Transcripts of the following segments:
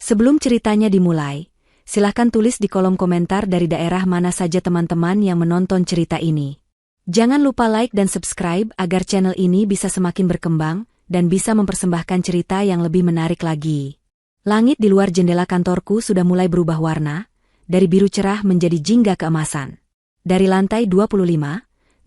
Sebelum ceritanya dimulai, silahkan tulis di kolom komentar dari daerah mana saja teman-teman yang menonton cerita ini. Jangan lupa like dan subscribe agar channel ini bisa semakin berkembang dan bisa mempersembahkan cerita yang lebih menarik lagi. Langit di luar jendela kantorku sudah mulai berubah warna, dari biru cerah menjadi jingga keemasan. Dari lantai 25,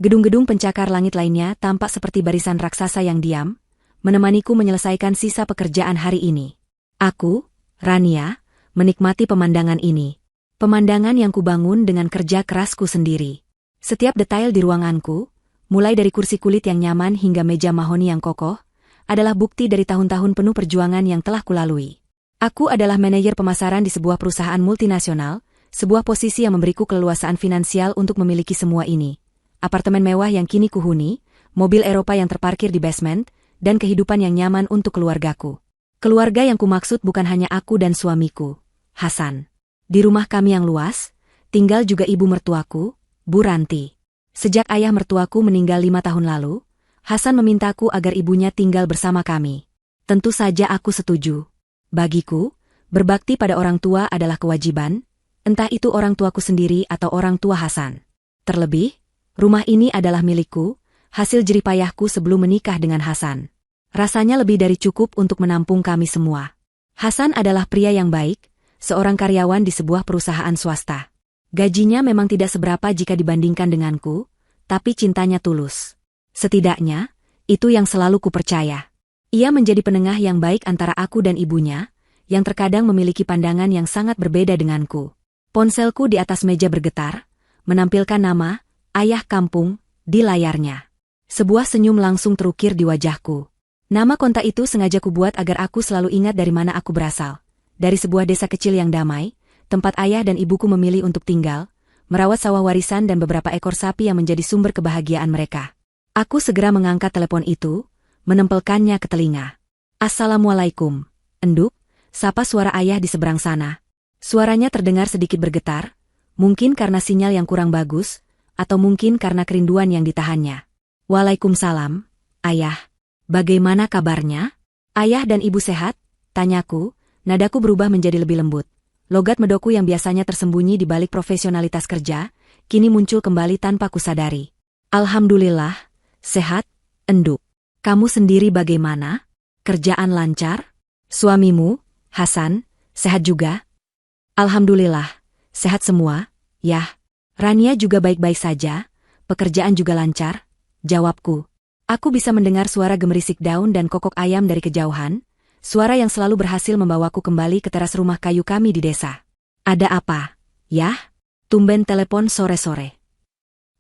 gedung-gedung pencakar langit lainnya tampak seperti barisan raksasa yang diam, menemaniku menyelesaikan sisa pekerjaan hari ini. Aku, Rania, menikmati pemandangan ini. Pemandangan yang kubangun dengan kerja kerasku sendiri. Setiap detail di ruanganku, mulai dari kursi kulit yang nyaman hingga meja mahoni yang kokoh, adalah bukti dari tahun-tahun penuh perjuangan yang telah kulalui. Aku adalah manajer pemasaran di sebuah perusahaan multinasional, sebuah posisi yang memberiku keleluasaan finansial untuk memiliki semua ini. Apartemen mewah yang kini kuhuni, mobil Eropa yang terparkir di basement, dan kehidupan yang nyaman untuk keluargaku. Keluarga yang kumaksud bukan hanya aku dan suamiku, Hasan. Di rumah kami yang luas, tinggal juga ibu mertuaku, Bu Ranti. Sejak ayah mertuaku meninggal 5 tahun lalu, Hasan memintaku agar ibunya tinggal bersama kami. Tentu saja aku setuju. Bagiku, berbakti pada orang tua adalah kewajiban, entah itu orang tuaku sendiri atau orang tua Hasan. Terlebih, rumah ini adalah milikku, hasil jeripayahku sebelum menikah dengan Hasan. Rasanya lebih dari cukup untuk menampung kami semua. Hasan adalah pria yang baik, seorang karyawan di sebuah perusahaan swasta. Gajinya memang tidak seberapa jika dibandingkan denganku, tapi cintanya tulus. Setidaknya, itu yang selalu kupercaya. Ia menjadi penengah yang baik antara aku dan ibunya, yang terkadang memiliki pandangan yang sangat berbeda denganku. Ponselku di atas meja bergetar, menampilkan nama, Ayah Kampung, di layarnya. Sebuah senyum langsung terukir di wajahku. Nama kontak itu sengaja kubuat agar aku selalu ingat dari mana aku berasal. Dari sebuah desa kecil yang damai, tempat ayah dan ibuku memilih untuk tinggal, merawat sawah warisan dan beberapa ekor sapi yang menjadi sumber kebahagiaan mereka. Aku segera mengangkat telepon itu, menempelkannya ke telinga. Assalamualaikum, Enduk, sapa suara ayah di seberang sana. Suaranya terdengar sedikit bergetar, mungkin karena sinyal yang kurang bagus, atau mungkin karena kerinduan yang ditahannya. Waalaikumsalam, ayah. Bagaimana kabarnya? Ayah dan ibu sehat? Tanyaku, nadaku berubah menjadi lebih lembut. Logat medoku yang biasanya tersembunyi di balik profesionalitas kerja, kini muncul kembali tanpa kusadari. Alhamdulillah, sehat, Enduk. Kamu sendiri bagaimana? Kerjaan lancar? Suamimu, Hasan, sehat juga? Alhamdulillah, sehat semua, yah. Rania juga baik-baik saja, pekerjaan juga lancar, jawabku. Aku bisa mendengar suara gemerisik daun dan kokok ayam dari kejauhan, suara yang selalu berhasil membawaku kembali ke teras rumah kayu kami di desa. Ada apa, yah? Tumben telepon sore-sore.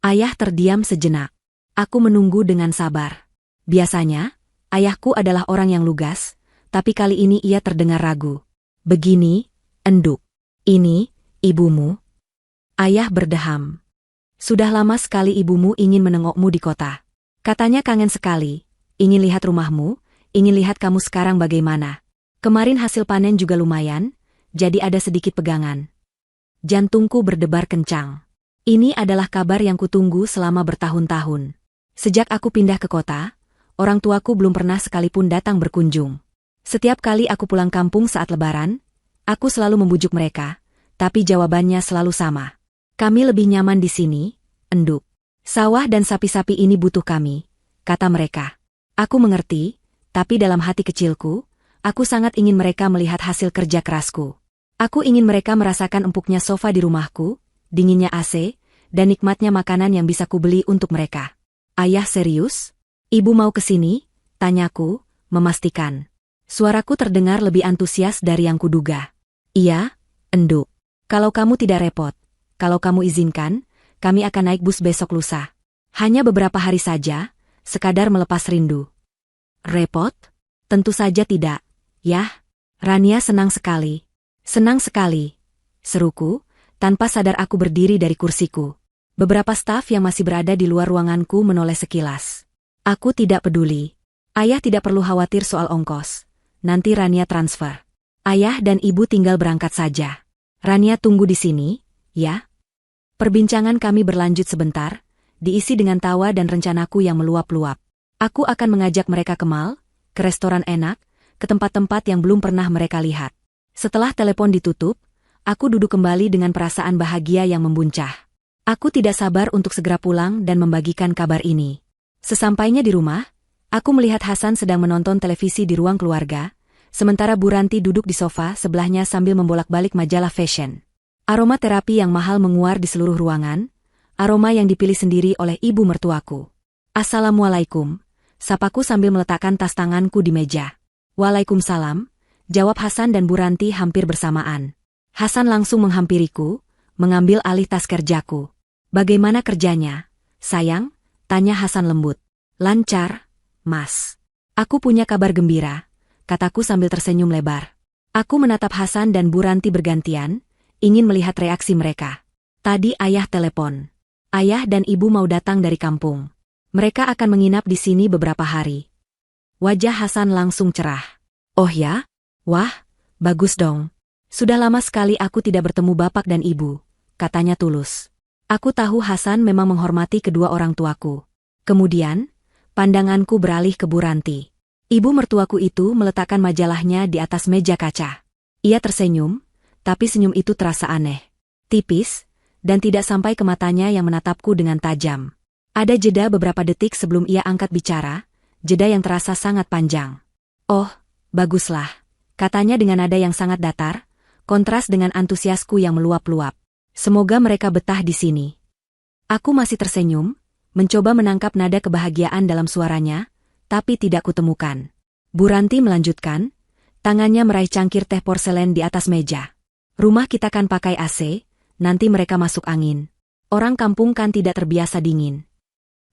Ayah terdiam sejenak. Aku menunggu dengan sabar. Biasanya, ayahku adalah orang yang lugas, tapi kali ini ia terdengar ragu. Begini, Enduk. Ini, ibumu. Ayah berdeham. Sudah lama sekali ibumu ingin menengokmu di kota. Katanya kangen sekali, ingin lihat rumahmu, ingin lihat kamu sekarang bagaimana. Kemarin hasil panen juga lumayan, jadi ada sedikit pegangan. Jantungku berdebar kencang. Ini adalah kabar yang kutunggu selama bertahun-tahun. Sejak aku pindah ke kota, orang tuaku belum pernah sekalipun datang berkunjung. Setiap kali aku pulang kampung saat lebaran, aku selalu membujuk mereka, tapi jawabannya selalu sama. Kami lebih nyaman di sini, Enduk. Sawah dan sapi-sapi ini butuh kami, kata mereka. Aku mengerti, tapi dalam hati kecilku, aku sangat ingin mereka melihat hasil kerja kerasku. Aku ingin mereka merasakan empuknya sofa di rumahku, dinginnya AC, dan nikmatnya makanan yang bisa kubeli untuk mereka. Ayah serius? Ibu mau ke sini? Tanyaku, memastikan. Suaraku terdengar lebih antusias dari yang kuduga. Iya, Enduk. Kalau kamu tidak repot, kalau kamu izinkan, kami akan naik bus besok lusa. Hanya beberapa hari saja, sekadar melepas rindu. Repot? Tentu saja tidak. Yah, Rania senang sekali. Senang sekali, seruku, tanpa sadar aku berdiri dari kursiku. Beberapa staf yang masih berada di luar ruanganku menoleh sekilas. Aku tidak peduli. Ayah tidak perlu khawatir soal ongkos. Nanti Rania transfer. Ayah dan ibu tinggal berangkat saja. Rania tunggu di sini, ya? Perbincangan kami berlanjut sebentar, diisi dengan tawa dan rencanaku yang meluap-luap. Aku akan mengajak mereka ke mall, ke restoran enak, ke tempat-tempat yang belum pernah mereka lihat. Setelah telepon ditutup, aku duduk kembali dengan perasaan bahagia yang membuncah. Aku tidak sabar untuk segera pulang dan membagikan kabar ini. Sesampainya di rumah, aku melihat Hasan sedang menonton televisi di ruang keluarga, sementara Bu Ranti duduk di sofa sebelahnya sambil membolak-balik majalah fashion. Aroma terapi yang mahal menguar di seluruh ruangan, aroma yang dipilih sendiri oleh ibu mertuaku. "Assalamualaikum," sapaku sambil meletakkan tas tanganku di meja. "Waalaikumsalam," jawab Hasan dan Bu Ranti hampir bersamaan. Hasan langsung menghampiriku, mengambil alih tas kerjaku. "Bagaimana kerjanya, sayang?" tanya Hasan lembut. "Lancar, Mas. Aku punya kabar gembira," kataku sambil tersenyum lebar. Aku menatap Hasan dan Bu Ranti bergantian, ingin melihat reaksi mereka. Tadi ayah telepon. Ayah dan ibu mau datang dari kampung. Mereka akan menginap di sini beberapa hari. Wajah Hasan langsung cerah. "Oh ya? Wah, bagus dong. Sudah lama sekali aku tidak bertemu bapak dan ibu," katanya tulus. Aku tahu Hasan memang menghormati kedua orang tuaku. Kemudian, pandanganku beralih ke Bu Ranti. Ibu mertuaku itu meletakkan majalahnya di atas meja kaca. Ia tersenyum, tapi senyum itu terasa aneh. Tipis, dan tidak sampai ke matanya yang menatapku dengan tajam. Ada jeda beberapa detik sebelum ia angkat bicara, jeda yang terasa sangat panjang. "Oh, baguslah," katanya dengan nada yang sangat datar, kontras dengan antusiasku yang meluap-luap. "Semoga mereka betah di sini." Aku masih tersenyum, mencoba menangkap nada kebahagiaan dalam suaranya, tapi tidak kutemukan. Bu Ranti melanjutkan, tangannya meraih cangkir teh porselen di atas meja. "Rumah kita kan pakai AC, nanti mereka masuk angin. Orang kampung kan tidak terbiasa dingin."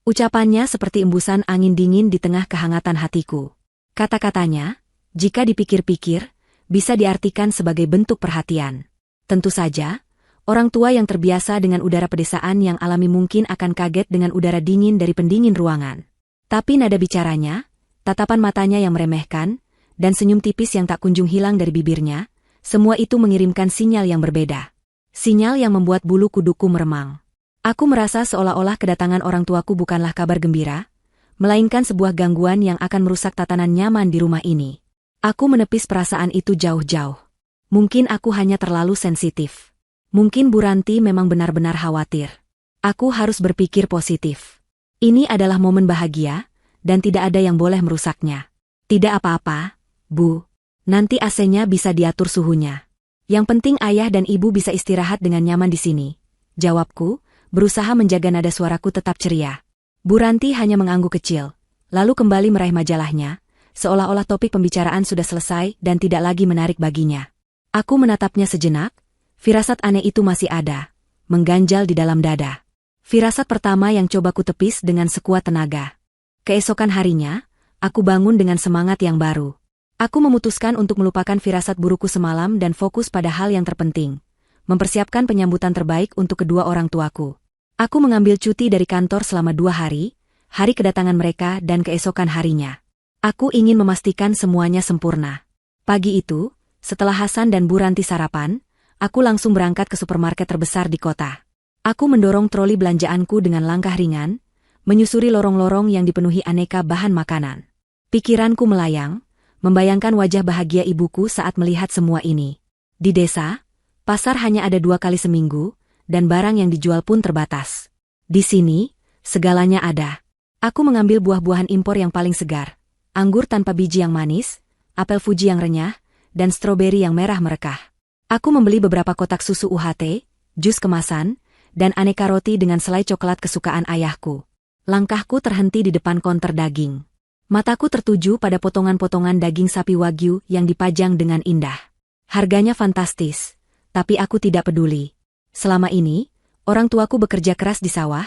Ucapannya seperti embusan angin dingin di tengah kehangatan hatiku. Kata-katanya, jika dipikir-pikir, bisa diartikan sebagai bentuk perhatian. Tentu saja, orang tua yang terbiasa dengan udara pedesaan yang alami mungkin akan kaget dengan udara dingin dari pendingin ruangan. Tapi nada bicaranya, tatapan matanya yang meremehkan, dan senyum tipis yang tak kunjung hilang dari bibirnya, semua itu mengirimkan sinyal yang berbeda. Sinyal yang membuat bulu kuduku meremang. Aku merasa seolah-olah kedatangan orang tuaku bukanlah kabar gembira, melainkan sebuah gangguan yang akan merusak tatanan nyaman di rumah ini. Aku menepis perasaan itu jauh-jauh. Mungkin aku hanya terlalu sensitif. Mungkin Bu Ranti memang benar-benar khawatir. Aku harus berpikir positif. Ini adalah momen bahagia, dan tidak ada yang boleh merusaknya. "Tidak apa-apa, Bu. Nanti AC-nya bisa diatur suhunya. Yang penting ayah dan ibu bisa istirahat dengan nyaman di sini," jawabku, berusaha menjaga nada suaraku tetap ceria. Bu Ranti hanya mengangguk kecil, lalu kembali meraih majalahnya, seolah-olah topik pembicaraan sudah selesai dan tidak lagi menarik baginya. Aku menatapnya sejenak, firasat aneh itu masih ada, mengganjal di dalam dada. Firasat pertama yang coba ku tepis dengan sekuat tenaga. Keesokan harinya, aku bangun dengan semangat yang baru. Aku memutuskan untuk melupakan firasat burukku semalam dan fokus pada hal yang terpenting, mempersiapkan penyambutan terbaik untuk kedua orang tuaku. Aku mengambil cuti dari kantor selama 2 hari, hari kedatangan mereka dan keesokan harinya. Aku ingin memastikan semuanya sempurna. Pagi itu, setelah Hasan dan Bu Ranti sarapan, aku langsung berangkat ke supermarket terbesar di kota. Aku mendorong troli belanjaanku dengan langkah ringan, menyusuri lorong-lorong yang dipenuhi aneka bahan makanan. Pikiranku melayang, membayangkan wajah bahagia ibuku saat melihat semua ini. Di desa, pasar hanya ada 2 kali seminggu, dan barang yang dijual pun terbatas. Di sini, segalanya ada. Aku mengambil buah-buahan impor yang paling segar, anggur tanpa biji yang manis, apel Fuji yang renyah, dan stroberi yang merah merekah. Aku membeli beberapa kotak susu UHT, jus kemasan, dan aneka roti dengan selai coklat kesukaan ayahku. Langkahku terhenti di depan konter daging. Mataku tertuju pada potongan-potongan daging sapi Wagyu yang dipajang dengan indah. Harganya fantastis, tapi aku tidak peduli. Selama ini, orang tuaku bekerja keras di sawah,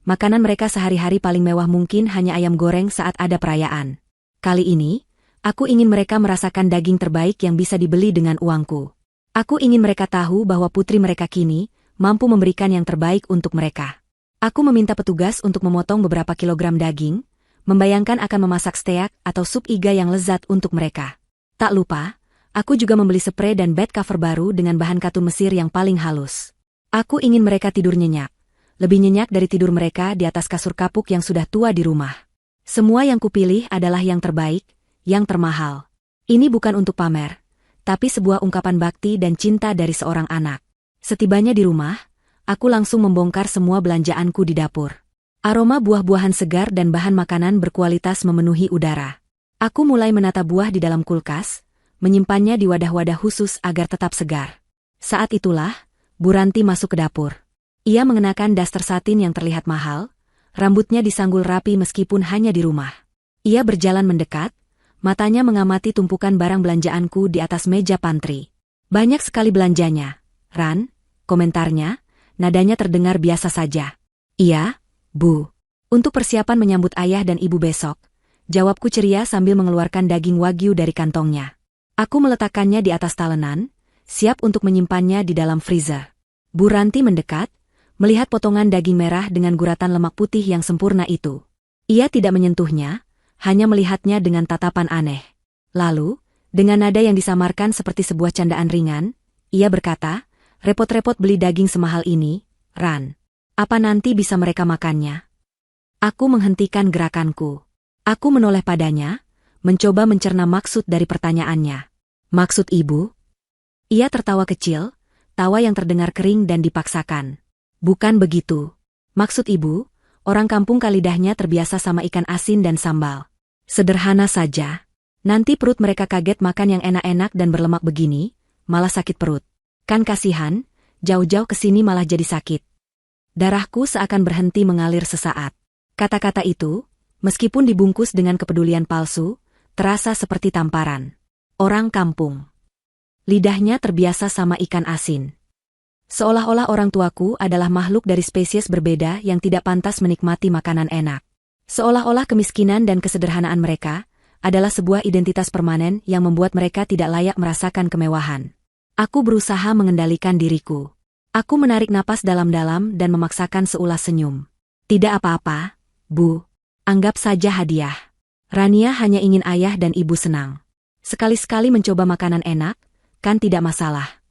makanan mereka sehari-hari paling mewah mungkin hanya ayam goreng saat ada perayaan. Kali ini, aku ingin mereka merasakan daging terbaik yang bisa dibeli dengan uangku. Aku ingin mereka tahu bahwa putri mereka kini mampu memberikan yang terbaik untuk mereka. Aku meminta petugas untuk memotong beberapa kilogram daging, membayangkan akan memasak steak atau sup iga yang lezat untuk mereka. Tak lupa, aku juga membeli spray dan bed cover baru dengan bahan katun Mesir yang paling halus. Aku ingin mereka tidur nyenyak, lebih nyenyak dari tidur mereka di atas kasur kapuk yang sudah tua di rumah. Semua yang kupilih adalah yang terbaik, yang termahal. Ini bukan untuk pamer, tapi sebuah ungkapan bakti dan cinta dari seorang anak. Setibanya di rumah, aku langsung membongkar semua belanjaanku di dapur. Aroma buah-buahan segar dan bahan makanan berkualitas memenuhi udara. Aku mulai menata buah di dalam kulkas, menyimpannya di wadah-wadah khusus agar tetap segar. Saat itulah, Bu Ranti masuk ke dapur. Ia mengenakan daster satin yang terlihat mahal, rambutnya disanggul rapi meskipun hanya di rumah. Ia berjalan mendekat, matanya mengamati tumpukan barang belanjaanku di atas meja pantry. Banyak sekali belanjanya, Ran, komentarnya, nadanya terdengar biasa saja. Iya, Bu. Untuk persiapan menyambut ayah dan ibu besok, jawabku ceria sambil mengeluarkan daging wagyu dari kantongnya. Aku meletakkannya di atas talenan, siap untuk menyimpannya di dalam freezer. Bu Ranti mendekat, melihat potongan daging merah dengan guratan lemak putih yang sempurna itu. Ia tidak menyentuhnya, hanya melihatnya dengan tatapan aneh. Lalu, dengan nada yang disamarkan seperti sebuah candaan ringan, ia berkata, repot-repot beli daging semahal ini, Ran. Apa nanti bisa mereka makannya? Aku menghentikan gerakanku. Aku menoleh padanya, mencoba mencerna maksud dari pertanyaannya. Maksud ibu? Ia tertawa kecil, tawa yang terdengar kering dan dipaksakan. Bukan begitu. Maksud ibu, orang kampung kalidahnya terbiasa sama ikan asin dan sambal. Sederhana saja. Nanti perut mereka kaget makan yang enak-enak dan berlemak begini, malah sakit perut. Kan kasihan, jauh-jauh ke sini malah jadi sakit. Darahku seakan berhenti mengalir sesaat. Kata-kata itu, meskipun dibungkus dengan kepedulian palsu, terasa seperti tamparan. Orang kampung. Lidahnya terbiasa sama ikan asin. Seolah-olah orang tuaku adalah makhluk dari spesies berbeda yang tidak pantas menikmati makanan enak. Seolah-olah kemiskinan dan kesederhanaan mereka adalah sebuah identitas permanen yang membuat mereka tidak layak merasakan kemewahan. Aku berusaha mengendalikan diriku. Aku menarik napas dalam-dalam dan memaksakan seulas senyum. Tidak apa-apa, Bu. Anggap saja hadiah. Rania hanya ingin ayah dan ibu senang. Sekali-sekali mencoba makanan enak, kan tidak masalah.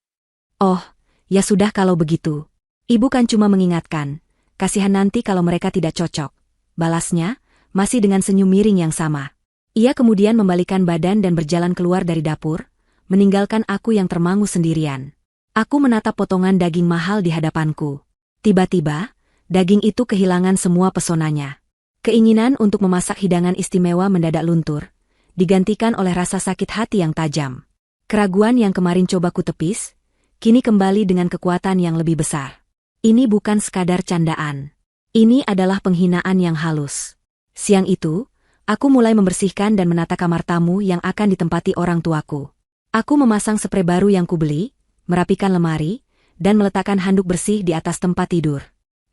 Oh, ya sudah kalau begitu. Ibu kan cuma mengingatkan, kasihan nanti kalau mereka tidak cocok. Balasnya, masih dengan senyum miring yang sama. Ia kemudian membalikan badan dan berjalan keluar dari dapur, meninggalkan aku yang termangu sendirian. Aku menatap potongan daging mahal di hadapanku. Tiba-tiba, daging itu kehilangan semua pesonanya. Keinginan untuk memasak hidangan istimewa mendadak luntur, digantikan oleh rasa sakit hati yang tajam. Keraguan yang kemarin coba ku tepis, kini kembali dengan kekuatan yang lebih besar. Ini bukan sekadar candaan. Ini adalah penghinaan yang halus. Siang itu, aku mulai membersihkan dan menata kamar tamu yang akan ditempati orang tuaku. Aku memasang sprei baru yang kubeli, merapikan lemari, dan meletakkan handuk bersih di atas tempat tidur.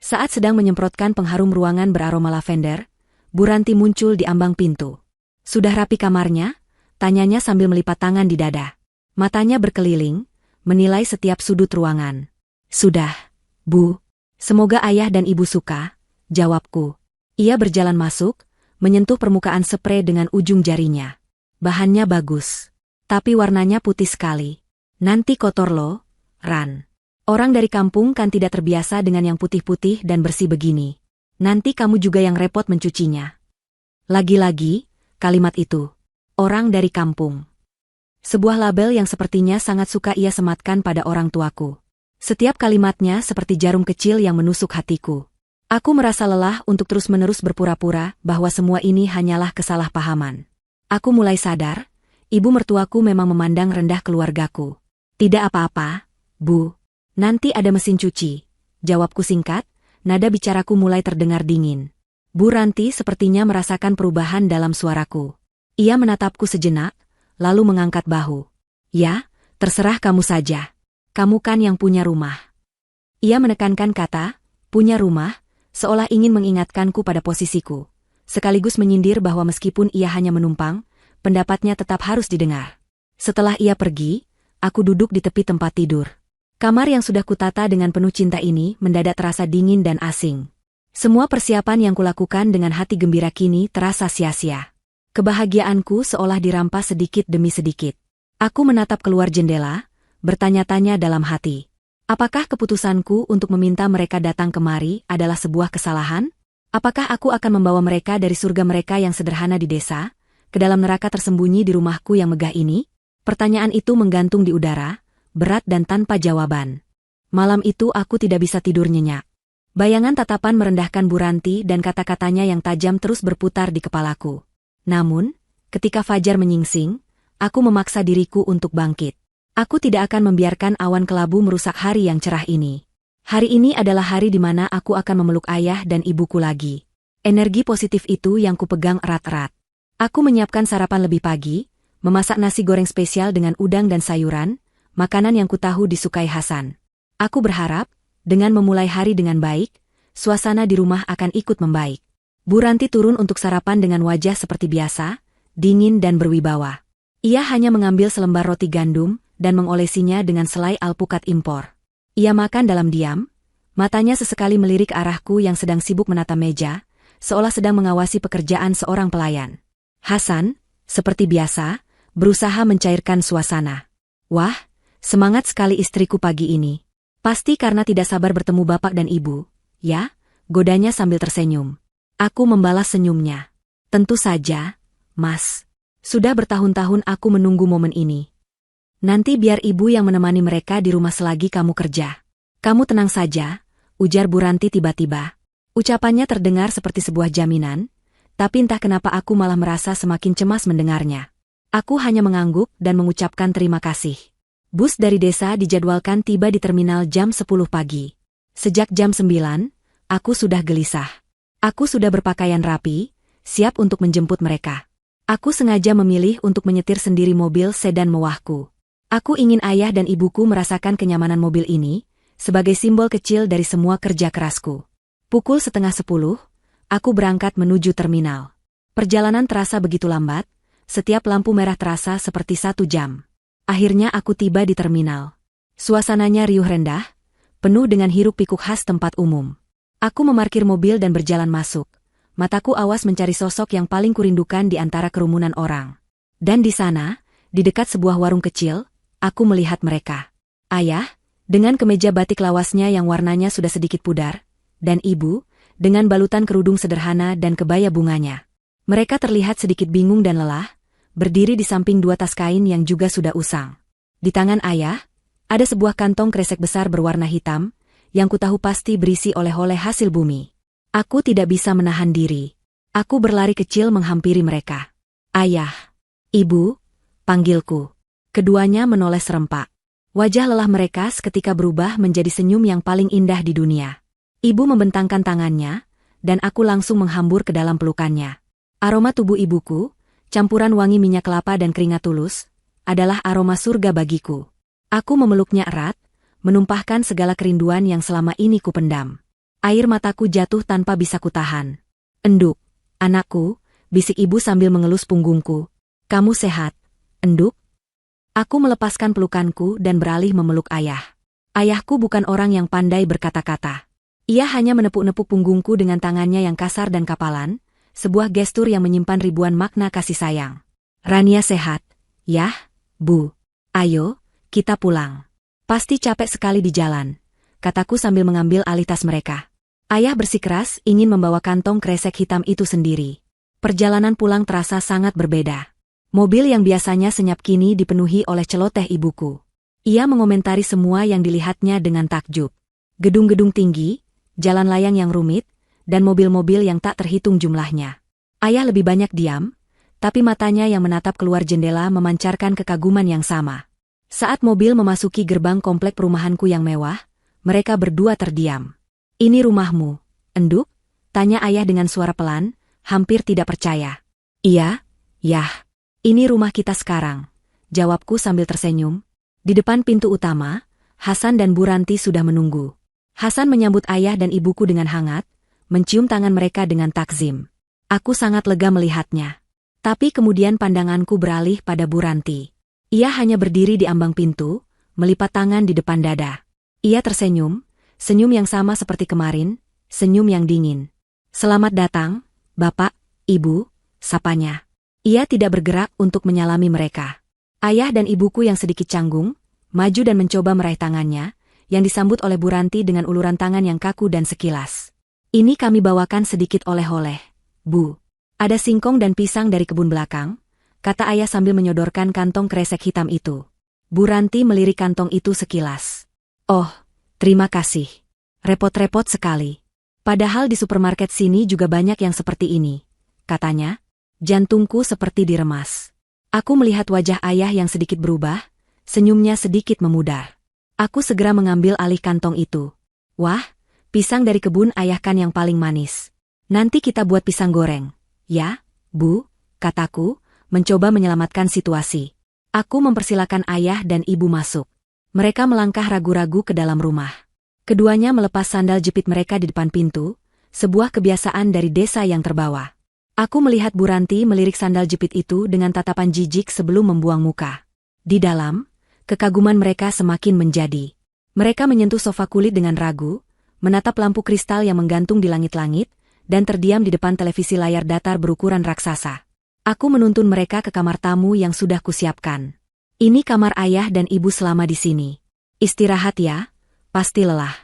Saat sedang menyemprotkan pengharum ruangan beraroma lavender, Bu Ranti muncul di ambang pintu. Sudah rapi kamarnya? Tanyanya sambil melipat tangan di dada. Matanya berkeliling, menilai setiap sudut ruangan. Sudah, Bu. Semoga ayah dan ibu suka, jawabku. Ia berjalan masuk, menyentuh permukaan sprei dengan ujung jarinya. Bahannya bagus, tapi warnanya putih sekali. Nanti kotor loh, Ran. Orang dari kampung kan tidak terbiasa dengan yang putih-putih dan bersih begini. Nanti kamu juga yang repot mencucinya. Lagi-lagi, kalimat itu. Orang dari kampung. Sebuah label yang sepertinya sangat suka ia sematkan pada orang tuaku. Setiap kalimatnya seperti jarum kecil yang menusuk hatiku. Aku merasa lelah untuk terus-menerus berpura-pura bahwa semua ini hanyalah kesalahpahaman. Aku mulai sadar, ibu mertuaku memang memandang rendah keluargaku. Tidak apa-apa, Bu. Nanti ada mesin cuci. Jawabku singkat, nada bicaraku mulai terdengar dingin. Bu Ranti sepertinya merasakan perubahan dalam suaraku. Ia menatapku sejenak, lalu mengangkat bahu. Ya, terserah kamu saja. Kamu kan yang punya rumah. Ia menekankan kata, punya rumah, seolah ingin mengingatkanku pada posisiku. Sekaligus menyindir bahwa meskipun ia hanya menumpang, pendapatnya tetap harus didengar. Setelah ia pergi, aku duduk di tepi tempat tidur. Kamar yang sudah kutata dengan penuh cinta ini mendadak terasa dingin dan asing. Semua persiapan yang kulakukan dengan hati gembira kini terasa sia-sia. Kebahagiaanku seolah dirampas sedikit demi sedikit. Aku menatap keluar jendela, bertanya-tanya dalam hati. Apakah keputusanku untuk meminta mereka datang kemari adalah sebuah kesalahan? Apakah aku akan membawa mereka dari surga mereka yang sederhana di desa, ke dalam neraka tersembunyi di rumahku yang megah ini? Pertanyaan itu menggantung di udara, berat dan tanpa jawaban. Malam itu aku tidak bisa tidur nyenyak. Bayangan tatapan merendahkan Bu Ranti dan kata-katanya yang tajam terus berputar di kepalaku. Namun, ketika fajar menyingsing, aku memaksa diriku untuk bangkit. Aku tidak akan membiarkan awan kelabu merusak hari yang cerah ini. Hari ini adalah hari di mana aku akan memeluk ayah dan ibuku lagi. Energi positif itu yang kupegang erat-erat. Aku menyiapkan sarapan lebih pagi, memasak nasi goreng spesial dengan udang dan sayuran, makanan yang kutahu disukai Hasan. Aku berharap, dengan memulai hari dengan baik, suasana di rumah akan ikut membaik. Bu Ranti turun untuk sarapan dengan wajah seperti biasa, dingin dan berwibawa. Ia hanya mengambil selembar roti gandum dan mengolesinya dengan selai alpukat impor. Ia makan dalam diam, matanya sesekali melirik arahku yang sedang sibuk menata meja, seolah sedang mengawasi pekerjaan seorang pelayan. Hasan, seperti biasa, berusaha mencairkan suasana. Wah, semangat sekali istriku pagi ini. Pasti karena tidak sabar bertemu bapak dan ibu, ya? Godanya sambil tersenyum. Aku membalas senyumnya. Tentu saja, Mas. Sudah bertahun-tahun aku menunggu momen ini. Nanti biar ibu yang menemani mereka di rumah selagi kamu kerja. Kamu tenang saja, ujar Bu Ranti tiba-tiba. Ucapannya terdengar seperti sebuah jaminan, tapi entah kenapa aku malah merasa semakin cemas mendengarnya. Aku hanya mengangguk dan mengucapkan terima kasih. Bus dari desa dijadwalkan tiba di terminal jam 10 pagi. Sejak jam 9, aku sudah gelisah. Aku sudah berpakaian rapi, siap untuk menjemput mereka. Aku sengaja memilih untuk menyetir sendiri mobil sedan mewahku. Aku ingin ayah dan ibuku merasakan kenyamanan mobil ini, sebagai simbol kecil dari semua kerja kerasku. Pukul 9:30, aku berangkat menuju terminal. Perjalanan terasa begitu lambat, setiap lampu merah terasa seperti 1 jam. Akhirnya aku tiba di terminal. Suasananya riuh rendah, penuh dengan hiruk-pikuk khas tempat umum. Aku memarkir mobil dan berjalan masuk. Mataku awas mencari sosok yang paling kurindukan di antara kerumunan orang. Dan di sana, di dekat sebuah warung kecil, aku melihat mereka. Ayah, dengan kemeja batik lawasnya yang warnanya sudah sedikit pudar, dan ibu, dengan balutan kerudung sederhana dan kebaya bunganya. Mereka terlihat sedikit bingung dan lelah, berdiri di samping 2 tas kain yang juga sudah usang. Di tangan ayah, ada sebuah kantong kresek besar berwarna hitam, yang kutahu pasti berisi oleh-oleh hasil bumi. Aku tidak bisa menahan diri. Aku berlari kecil menghampiri mereka. Ayah, ibu, panggilku. Keduanya menoleh serempak. Wajah lelah mereka seketika berubah menjadi senyum yang paling indah di dunia. Ibu membentangkan tangannya, dan aku langsung menghambur ke dalam pelukannya. Aroma tubuh ibuku, campuran wangi minyak kelapa dan keringat tulus, adalah aroma surga bagiku. Aku memeluknya erat, menumpahkan segala kerinduan yang selama ini kupendam. Air mataku jatuh tanpa bisa kutahan. Enduk, anakku, bisik ibu sambil mengelus punggungku. Kamu sehat, Enduk? Aku melepaskan pelukanku dan beralih memeluk ayah. Ayahku bukan orang yang pandai berkata-kata. Ia hanya menepuk-nepuk punggungku dengan tangannya yang kasar dan kapalan, sebuah gestur yang menyimpan ribuan makna kasih sayang. Rania sehat, yah, Bu. Ayo, kita pulang. Pasti capek sekali di jalan, kataku sambil mengambil alih tas mereka. Ayah bersikeras ingin membawa kantong kresek hitam itu sendiri. Perjalanan pulang terasa sangat berbeda. Mobil yang biasanya senyap kini dipenuhi oleh celoteh ibuku. Ia mengomentari semua yang dilihatnya dengan takjub. Gedung-gedung tinggi, jalan layang yang rumit, dan mobil-mobil yang tak terhitung jumlahnya. Ayah lebih banyak diam, tapi matanya yang menatap keluar jendela memancarkan kekaguman yang sama. Saat mobil memasuki gerbang komplek perumahanku yang mewah, mereka berdua terdiam. Ini rumahmu, Enduk? Tanya ayah dengan suara pelan, hampir tidak percaya. Iya, yah. Ini rumah kita sekarang, jawabku sambil tersenyum. Di depan pintu utama, Hasan dan Bu Ranti sudah menunggu. Hasan menyambut ayah dan ibuku dengan hangat, mencium tangan mereka dengan takzim. Aku sangat lega melihatnya. Tapi kemudian pandanganku beralih pada Bu Ranti. Ia hanya berdiri di ambang pintu, melipat tangan di depan dada. Ia tersenyum, senyum yang sama seperti kemarin, senyum yang dingin. Selamat datang, Bapak, Ibu, sapanya. Ia tidak bergerak untuk menyalami mereka. Ayah dan ibuku yang sedikit canggung, maju dan mencoba meraih tangannya, yang disambut oleh Bu Ranti dengan uluran tangan yang kaku dan sekilas. Ini kami bawakan sedikit oleh-oleh, Bu. Ada singkong dan pisang dari kebun belakang, kata ayah sambil menyodorkan kantong kresek hitam itu. Bu Ranti melirik kantong itu sekilas. Oh, terima kasih. Repot-repot sekali. Padahal di supermarket sini juga banyak yang seperti ini, katanya. Jantungku seperti diremas. Aku melihat wajah ayah yang sedikit berubah, senyumnya sedikit memudar. Aku segera mengambil alih kantong itu. Wah, pisang dari kebun ayah kan yang paling manis. Nanti kita buat pisang goreng. Ya, Bu, kataku, mencoba menyelamatkan situasi. Aku mempersilakan ayah dan ibu masuk. Mereka melangkah ragu-ragu ke dalam rumah. Keduanya melepas sandal jepit mereka di depan pintu, sebuah kebiasaan dari desa yang terbawa. Aku melihat Bu Ranti melirik sandal jepit itu dengan tatapan jijik sebelum membuang muka. Di dalam, kekaguman mereka semakin menjadi. Mereka menyentuh sofa kulit dengan ragu, menatap lampu kristal yang menggantung di langit-langit, dan terdiam di depan televisi layar datar berukuran raksasa. Aku menuntun mereka ke kamar tamu yang sudah kusiapkan. Ini kamar ayah dan ibu selama di sini. Istirahat ya, pasti lelah.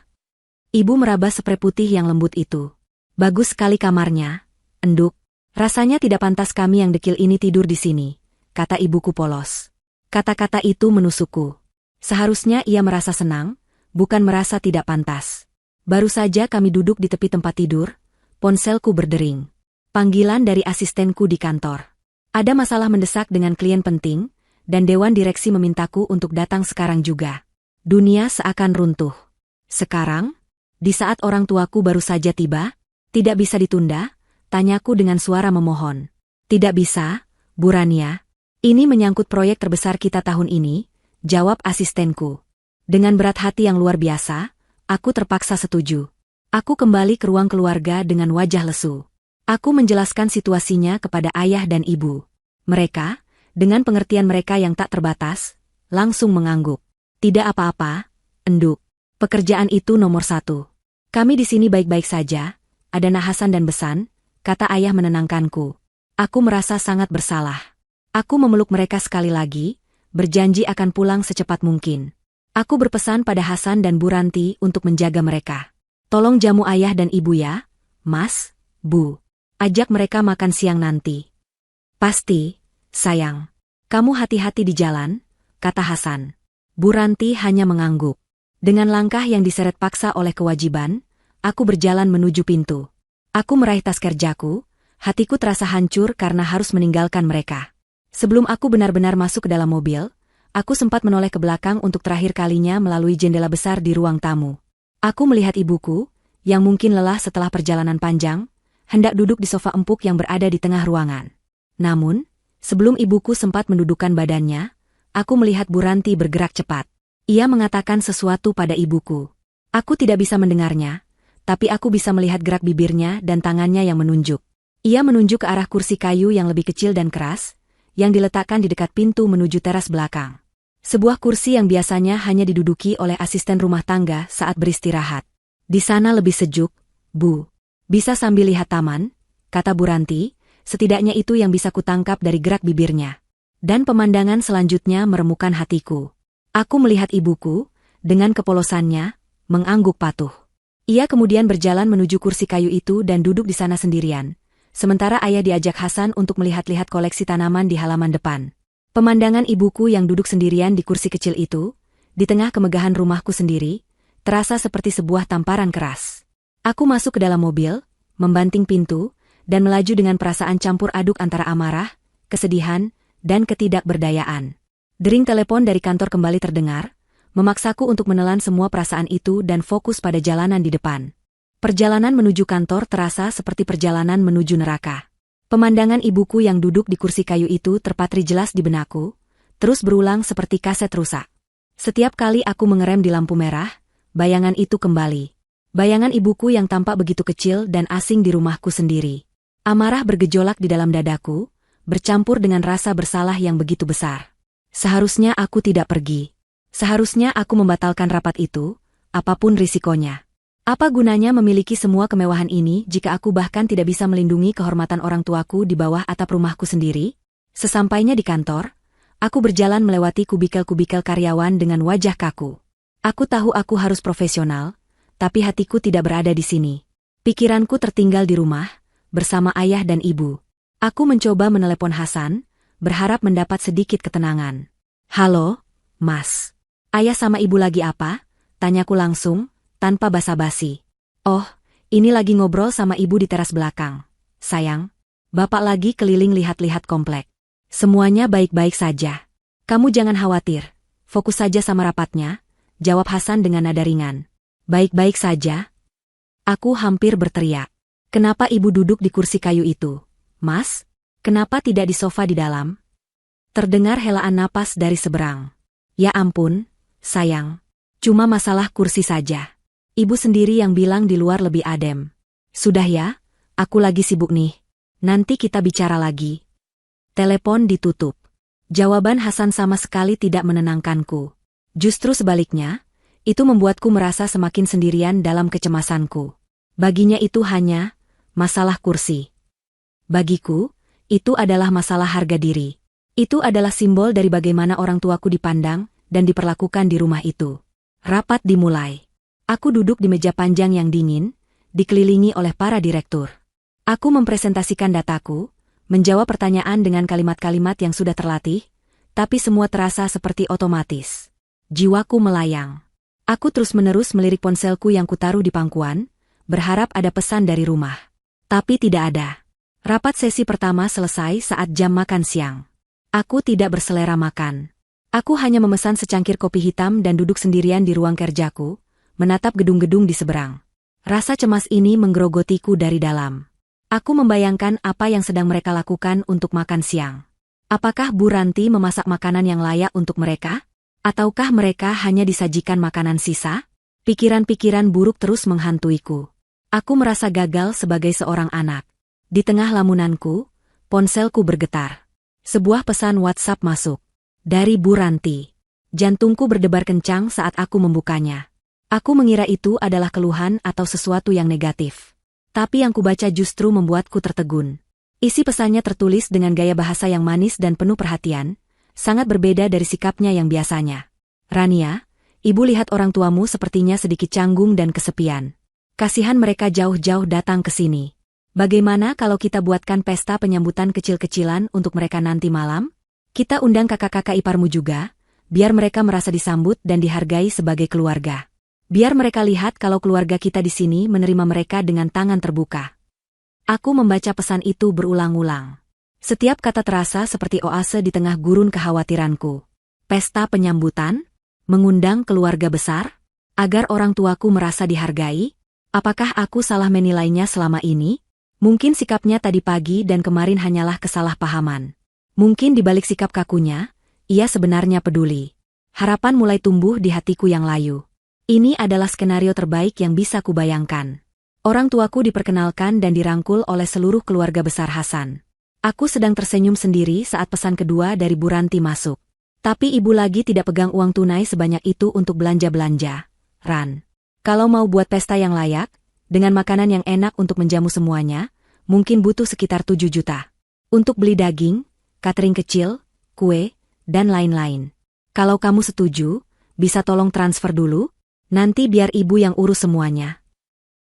Ibu meraba sprei putih yang lembut itu. Bagus sekali kamarnya, enduk. Rasanya tidak pantas kami yang dekil ini tidur di sini, kata ibuku polos. Kata-kata itu menusukku. Seharusnya ia merasa senang, bukan merasa tidak pantas. Baru saja kami duduk di tepi tempat tidur, ponselku berdering. Panggilan dari asistenku di kantor. Ada masalah mendesak dengan klien penting, dan dewan direksi memintaku untuk datang sekarang juga. Dunia seakan runtuh. Sekarang, di saat orang tuaku baru saja tiba, tidak bisa ditunda? Tanyaku dengan suara memohon. Tidak bisa, Bu Rania. Ini menyangkut proyek terbesar kita tahun ini, jawab asistenku. Dengan berat hati yang luar biasa, aku terpaksa setuju. Aku kembali ke ruang keluarga dengan wajah lesu. Aku menjelaskan situasinya kepada ayah dan ibu. Mereka, dengan pengertian mereka yang tak terbatas, langsung mengangguk. Tidak apa-apa, enduk. Pekerjaan itu nomor 1. Kami di sini baik-baik saja, ada nahasan dan besan, kata ayah menenangkanku. Aku merasa sangat bersalah. Aku memeluk mereka sekali lagi, berjanji akan pulang secepat mungkin. Aku berpesan pada Hasan dan Bu Ranti untuk menjaga mereka. Tolong jamu ayah dan ibu ya, Mas, Bu. Ajak mereka makan siang nanti. Pasti, sayang. Kamu hati-hati di jalan, kata Hasan. Bu Ranti hanya mengangguk. Dengan langkah yang diseret paksa oleh kewajiban, aku berjalan menuju pintu. Aku meraih tas kerjaku, hatiku terasa hancur karena harus meninggalkan mereka. Sebelum aku benar-benar masuk ke dalam mobil, aku sempat menoleh ke belakang untuk terakhir kalinya melalui jendela besar di ruang tamu. Aku melihat ibuku, yang mungkin lelah setelah perjalanan panjang, hendak duduk di sofa empuk yang berada di tengah ruangan. Namun, sebelum ibuku sempat mendudukkan badannya, aku melihat Bu Ranti bergerak cepat. Ia mengatakan sesuatu pada ibuku. Aku tidak bisa mendengarnya, tapi aku bisa melihat gerak bibirnya dan tangannya yang menunjuk. Ia menunjuk ke arah kursi kayu yang lebih kecil dan keras, yang diletakkan di dekat pintu menuju teras belakang. Sebuah kursi yang biasanya hanya diduduki oleh asisten rumah tangga saat beristirahat. Di sana lebih sejuk, Bu. Bisa sambil lihat taman, kata Bu Ranti, setidaknya itu yang bisa kutangkap dari gerak bibirnya. Dan pemandangan selanjutnya meremukan hatiku. Aku melihat ibuku, dengan kepolosannya, mengangguk patuh. Ia kemudian berjalan menuju kursi kayu itu dan duduk di sana sendirian. Sementara ayah diajak Hasan untuk melihat-lihat koleksi tanaman di halaman depan. Pemandangan ibuku yang duduk sendirian di kursi kecil itu, di tengah kemegahan rumahku sendiri, terasa seperti sebuah tamparan keras. Aku masuk ke dalam mobil, membanting pintu, dan melaju dengan perasaan campur aduk antara amarah, kesedihan, dan ketidakberdayaan. Dering telepon dari kantor kembali terdengar, memaksaku untuk menelan semua perasaan itu dan fokus pada jalanan di depan. Perjalanan menuju kantor terasa seperti perjalanan menuju neraka. Pemandangan ibuku yang duduk di kursi kayu itu terpatri jelas di benakku, terus berulang seperti kaset rusak. Setiap kali aku mengerem di lampu merah, bayangan itu kembali. Bayangan ibuku yang tampak begitu kecil dan asing di rumahku sendiri. Amarah bergejolak di dalam dadaku, bercampur dengan rasa bersalah yang begitu besar. Seharusnya aku tidak pergi. Seharusnya aku membatalkan rapat itu, apapun risikonya. Apa gunanya memiliki semua kemewahan ini jika aku bahkan tidak bisa melindungi kehormatan orang tuaku di bawah atap rumahku sendiri? Sesampainya di kantor, aku berjalan melewati kubikel-kubikel karyawan dengan wajah kaku. Aku tahu aku harus profesional, tapi hatiku tidak berada di sini. Pikiranku tertinggal di rumah, bersama ayah dan ibu. Aku mencoba menelepon Hasan, berharap mendapat sedikit ketenangan. "Halo, Mas. Ayah sama ibu lagi apa?" tanyaku langsung, tanpa basa-basi. "Oh, ini lagi ngobrol sama ibu di teras belakang. Sayang, bapak lagi keliling lihat-lihat komplek. Semuanya baik-baik saja. Kamu jangan khawatir, fokus saja sama rapatnya," jawab Hasan dengan nada ringan. "Baik-baik saja?" Aku hampir berteriak. "Kenapa ibu duduk di kursi kayu itu, Mas? Kenapa tidak di sofa di dalam?" Terdengar helaan napas dari seberang. "Ya ampun, sayang. Cuma masalah kursi saja. Ibu sendiri yang bilang di luar lebih adem." "Sudah ya, aku lagi sibuk nih. Nanti kita bicara lagi." Telepon ditutup. Jawaban Hasan sama sekali tidak menenangkanku. Justru sebaliknya, itu membuatku merasa semakin sendirian dalam kecemasanku. Baginya itu hanya masalah kursi. Bagiku, itu adalah masalah harga diri. Itu adalah simbol dari bagaimana orang tuaku dipandang dan diperlakukan di rumah itu. Rapat dimulai. Aku duduk di meja panjang yang dingin, dikelilingi oleh para direktur. Aku mempresentasikan dataku, menjawab pertanyaan dengan kalimat-kalimat yang sudah terlatih, tapi semua terasa seperti otomatis. Jiwaku melayang. Aku terus-menerus melirik ponselku yang kutaruh di pangkuan, berharap ada pesan dari rumah. Tapi tidak ada. Rapat sesi pertama selesai saat jam makan siang. Aku tidak berselera makan. Aku hanya memesan secangkir kopi hitam dan duduk sendirian di ruang kerjaku, menatap gedung-gedung di seberang. Rasa cemas ini menggerogotiku dari dalam. Aku membayangkan apa yang sedang mereka lakukan untuk makan siang. Apakah Bu Ranti memasak makanan yang layak untuk mereka? Ataukah mereka hanya disajikan makanan sisa? Pikiran-pikiran buruk terus menghantuiku. Aku merasa gagal sebagai seorang anak. Di tengah lamunanku, ponselku bergetar. Sebuah pesan WhatsApp masuk. Dari Bu Ranti. Jantungku berdebar kencang saat aku membukanya. Aku mengira itu adalah keluhan atau sesuatu yang negatif. Tapi yang kubaca justru membuatku tertegun. Isi pesannya tertulis dengan gaya bahasa yang manis dan penuh perhatian, sangat berbeda dari sikapnya yang biasanya. "Rania, ibu lihat orang tuamu sepertinya sedikit canggung dan kesepian. Kasihan mereka jauh-jauh datang ke sini. Bagaimana kalau kita buatkan pesta penyambutan kecil-kecilan untuk mereka nanti malam? Kita undang kakak-kakak iparmu juga, biar mereka merasa disambut dan dihargai sebagai keluarga. Biar mereka lihat kalau keluarga kita di sini menerima mereka dengan tangan terbuka." Aku membaca pesan itu berulang-ulang. Setiap kata terasa seperti oase di tengah gurun kekhawatiranku. Pesta penyambutan? Mengundang keluarga besar? Agar orang tuaku merasa dihargai? Apakah aku salah menilainya selama ini? Mungkin sikapnya tadi pagi dan kemarin hanyalah kesalahpahaman. Mungkin di balik sikap kakunya, ia sebenarnya peduli. Harapan mulai tumbuh di hatiku yang layu. Ini adalah skenario terbaik yang bisa kubayangkan. Orang tuaku diperkenalkan dan dirangkul oleh seluruh keluarga besar Hasan. Aku sedang tersenyum sendiri saat pesan kedua dari Bu Ranti masuk. Tapi ibu lagi tidak pegang uang tunai sebanyak itu untuk belanja-belanja. "Ran, kalau mau buat pesta yang layak, dengan makanan yang enak untuk menjamu semuanya, mungkin butuh sekitar 7 juta. Untuk beli daging, catering kecil, kue, dan lain-lain. Kalau kamu setuju, bisa tolong transfer dulu? Nanti biar ibu yang urus semuanya."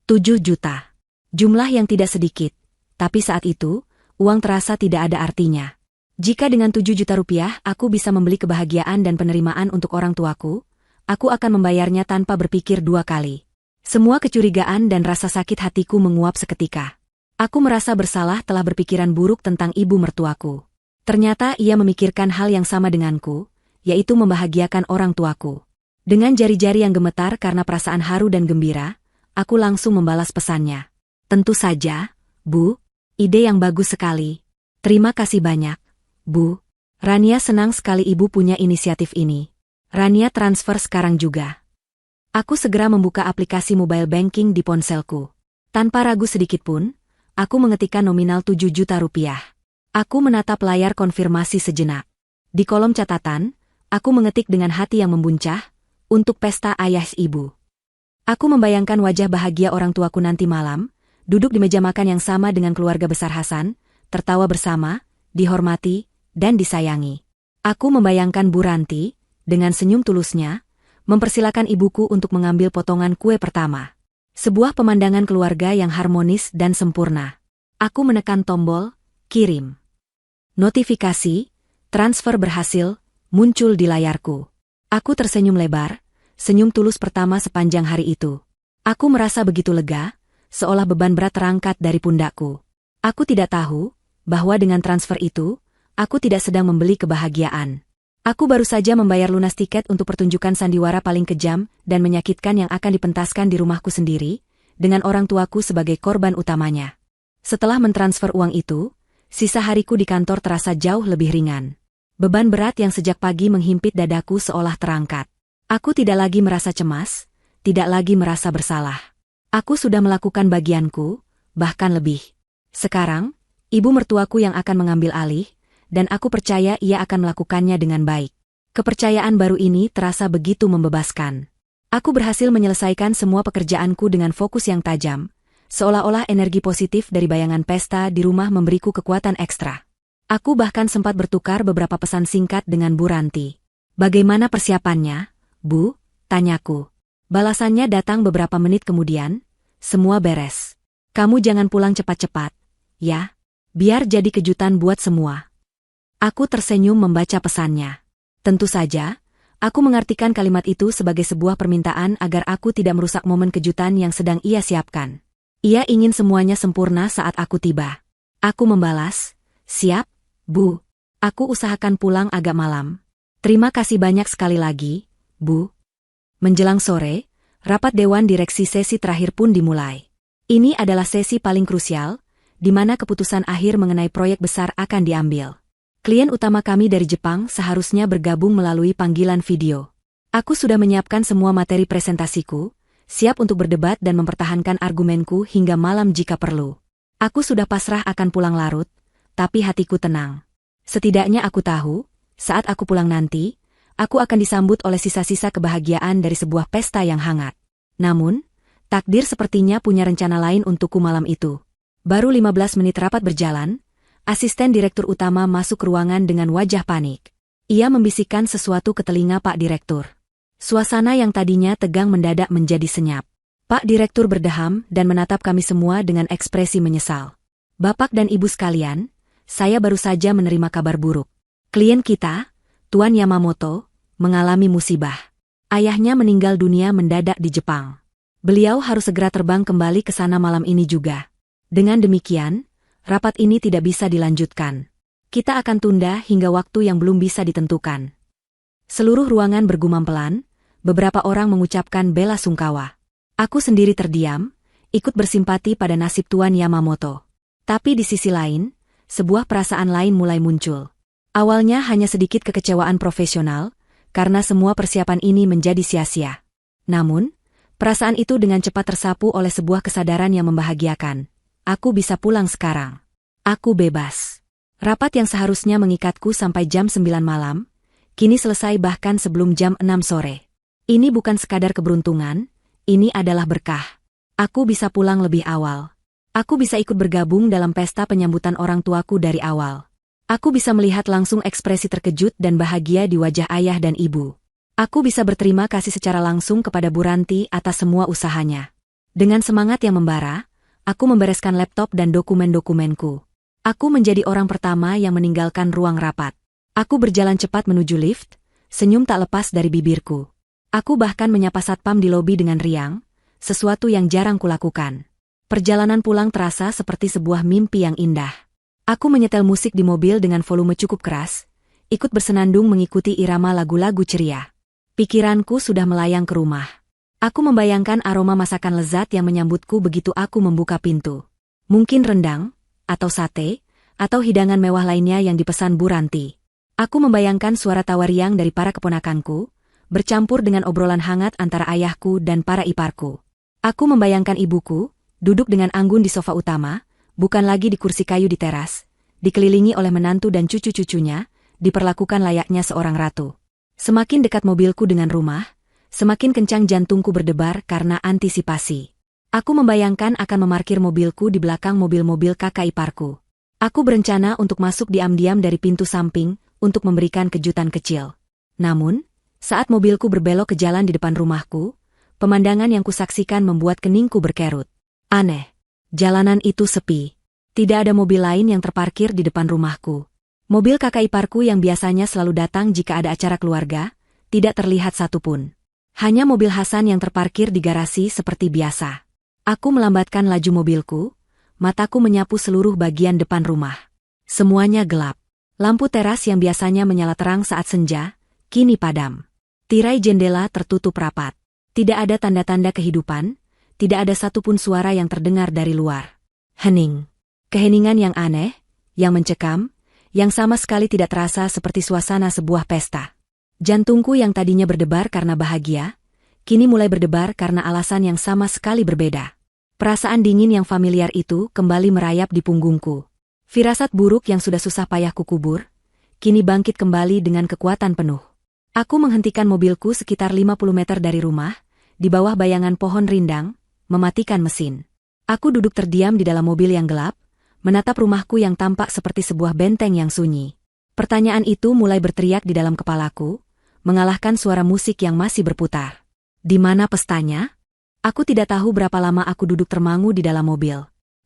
7 juta. Jumlah yang tidak sedikit, tapi saat itu, uang terasa tidak ada artinya. Jika dengan 7 juta rupiah aku bisa membeli kebahagiaan dan penerimaan untuk orang tuaku, aku akan membayarnya tanpa berpikir 2 kali. Semua kecurigaan dan rasa sakit hatiku menguap seketika. Aku merasa bersalah telah berpikiran buruk tentang ibu mertuaku. Ternyata ia memikirkan hal yang sama denganku, yaitu membahagiakan orang tuaku. Dengan jari-jari yang gemetar karena perasaan haru dan gembira, aku langsung membalas pesannya. "Tentu saja, Bu. Ide yang bagus sekali. Terima kasih banyak, Bu. Rania senang sekali ibu punya inisiatif ini. Rania transfer sekarang juga." Aku segera membuka aplikasi mobile banking di ponselku. Tanpa ragu sedikitpun, aku mengetikkan nominal 7 juta rupiah. Aku menatap layar konfirmasi sejenak. Di kolom catatan, aku mengetik dengan hati yang membuncah, "Untuk pesta ayah ibu." Aku membayangkan wajah bahagia orang tuaku nanti malam, duduk di meja makan yang sama dengan keluarga besar Hasan, tertawa bersama, dihormati, dan disayangi. Aku membayangkan Bu Ranti, dengan senyum tulusnya, mempersilakan ibuku untuk mengambil potongan kue pertama. Sebuah pemandangan keluarga yang harmonis dan sempurna. Aku menekan tombol, kirim. Notifikasi, Transfer berhasil, muncul di layarku. Aku tersenyum lebar, senyum tulus pertama sepanjang hari itu. Aku merasa begitu lega, seolah beban berat terangkat dari pundakku. Aku tidak tahu bahwa dengan transfer itu, aku tidak sedang membeli kebahagiaan. Aku baru saja membayar lunas tiket untuk pertunjukan sandiwara paling kejam dan menyakitkan yang akan dipentaskan di rumahku sendiri, dengan orang tuaku sebagai korban utamanya. Setelah mentransfer uang itu, sisa hariku di kantor terasa jauh lebih ringan. Beban berat yang sejak pagi menghimpit dadaku seolah terangkat. Aku tidak lagi merasa cemas, tidak lagi merasa bersalah. Aku sudah melakukan bagianku, bahkan lebih. Sekarang, ibu mertuaku yang akan mengambil alih, dan aku percaya ia akan melakukannya dengan baik. Kepercayaan baru ini terasa begitu membebaskan. Aku berhasil menyelesaikan semua pekerjaanku dengan fokus yang tajam, seolah-olah energi positif dari bayangan pesta di rumah memberiku kekuatan ekstra. Aku bahkan sempat bertukar beberapa pesan singkat dengan Bu Ranti. "Bagaimana persiapannya, Bu?" tanyaku. Balasannya datang beberapa menit kemudian, "Semua beres. Kamu jangan pulang cepat-cepat, ya? Biar jadi kejutan buat semua." Aku tersenyum membaca pesannya. Tentu saja, aku mengartikan kalimat itu sebagai sebuah permintaan agar aku tidak merusak momen kejutan yang sedang ia siapkan. Ia ingin semuanya sempurna saat aku tiba. Aku membalas, "Siap, Bu. Aku usahakan pulang agak malam. Terima kasih banyak sekali lagi, Bu." Menjelang sore, rapat Dewan Direksi sesi terakhir pun dimulai. Ini adalah sesi paling krusial, di mana keputusan akhir mengenai proyek besar akan diambil. Klien utama kami dari Jepang seharusnya bergabung melalui panggilan video. Aku sudah menyiapkan semua materi presentasiku, siap untuk berdebat dan mempertahankan argumenku hingga malam jika perlu. Aku sudah pasrah akan pulang larut, tapi hatiku tenang. Setidaknya aku tahu, saat aku pulang nanti, aku akan disambut oleh sisa-sisa kebahagiaan dari sebuah pesta yang hangat. Namun, takdir sepertinya punya rencana lain untukku malam itu. Baru 15 menit rapat berjalan, asisten direktur utama masuk ke ruangan dengan wajah panik. Ia membisikkan sesuatu ke telinga Pak Direktur. Suasana yang tadinya tegang mendadak menjadi senyap. Pak Direktur berdeham dan menatap kami semua dengan ekspresi menyesal. "Bapak dan Ibu sekalian, saya baru saja menerima kabar buruk. Klien kita, Tuan Yamamoto, mengalami musibah. Ayahnya meninggal dunia mendadak di Jepang. Beliau harus segera terbang kembali ke sana malam ini juga. Dengan demikian, rapat ini tidak bisa dilanjutkan. Kita akan tunda hingga waktu yang belum bisa ditentukan." Seluruh ruangan bergumam pelan, beberapa orang mengucapkan bela sungkawa. Aku sendiri terdiam, ikut bersimpati pada nasib Tuan Yamamoto. Tapi di sisi lain, sebuah perasaan lain mulai muncul. Awalnya hanya sedikit kekecewaan profesional, karena semua persiapan ini menjadi sia-sia. Namun, perasaan itu dengan cepat tersapu oleh sebuah kesadaran yang membahagiakan. Aku bisa pulang sekarang. Aku bebas. Rapat yang seharusnya mengikatku sampai jam 9 malam, kini selesai bahkan sebelum jam 6 sore. Ini bukan sekadar keberuntungan, ini adalah berkah. Aku bisa pulang lebih awal. Aku bisa ikut bergabung dalam pesta penyambutan orang tuaku dari awal. Aku bisa melihat langsung ekspresi terkejut dan bahagia di wajah ayah dan ibu. Aku bisa berterima kasih secara langsung kepada Bu Ranti atas semua usahanya. Dengan semangat yang membara, aku membereskan laptop dan dokumen-dokumenku. Aku menjadi orang pertama yang meninggalkan ruang rapat. Aku berjalan cepat menuju lift, senyum tak lepas dari bibirku. Aku bahkan menyapa satpam di lobi dengan riang, sesuatu yang jarang kulakukan. Perjalanan pulang terasa seperti sebuah mimpi yang indah. Aku menyetel musik di mobil dengan volume cukup keras, ikut bersenandung mengikuti irama lagu-lagu ceria. Pikiranku sudah melayang ke rumah. Aku membayangkan aroma masakan lezat yang menyambutku begitu aku membuka pintu. Mungkin rendang, atau sate, atau hidangan mewah lainnya yang dipesan Bu Ranti. Aku membayangkan suara tawa riang dari para keponakanku, bercampur dengan obrolan hangat antara ayahku dan para iparku. Aku membayangkan ibuku, duduk dengan anggun di sofa utama, bukan lagi di kursi kayu di teras, dikelilingi oleh menantu dan cucu-cucunya, diperlakukan layaknya seorang ratu. Semakin dekat mobilku dengan rumah, semakin kencang jantungku berdebar karena antisipasi. Aku membayangkan akan memarkir mobilku di belakang mobil-mobil kakak iparku. Aku berencana untuk masuk diam-diam dari pintu samping untuk memberikan kejutan kecil. Namun, saat mobilku berbelok ke jalan di depan rumahku, pemandangan yang kusaksikan membuat keningku berkerut. Aneh. Jalanan itu sepi. Tidak ada mobil lain yang terparkir di depan rumahku. Mobil kakak iparku yang biasanya selalu datang jika ada acara keluarga, tidak terlihat satupun. Hanya mobil Hasan yang terparkir di garasi seperti biasa. Aku melambatkan laju mobilku, mataku menyapu seluruh bagian depan rumah. Semuanya gelap. Lampu teras yang biasanya menyala terang saat senja, kini padam. Tirai jendela tertutup rapat. Tidak ada tanda-tanda kehidupan, tidak ada satupun suara yang terdengar dari luar. Hening. Keheningan yang aneh, yang mencekam, yang sama sekali tidak terasa seperti suasana sebuah pesta. Jantungku yang tadinya berdebar karena bahagia, kini mulai berdebar karena alasan yang sama sekali berbeda. Perasaan dingin yang familiar itu kembali merayap di punggungku. Firasat buruk yang sudah susah payah kukubur, kini bangkit kembali dengan kekuatan penuh. Aku menghentikan mobilku sekitar 50 meter dari rumah, di bawah bayangan pohon rindang, mematikan mesin. Aku duduk terdiam di dalam mobil yang gelap, menatap rumahku yang tampak seperti sebuah benteng yang sunyi. Pertanyaan itu mulai berteriak di dalam kepalaku, mengalahkan suara musik yang masih berputar. Di mana pestanya? Aku tidak tahu berapa lama aku duduk termangu di dalam mobil.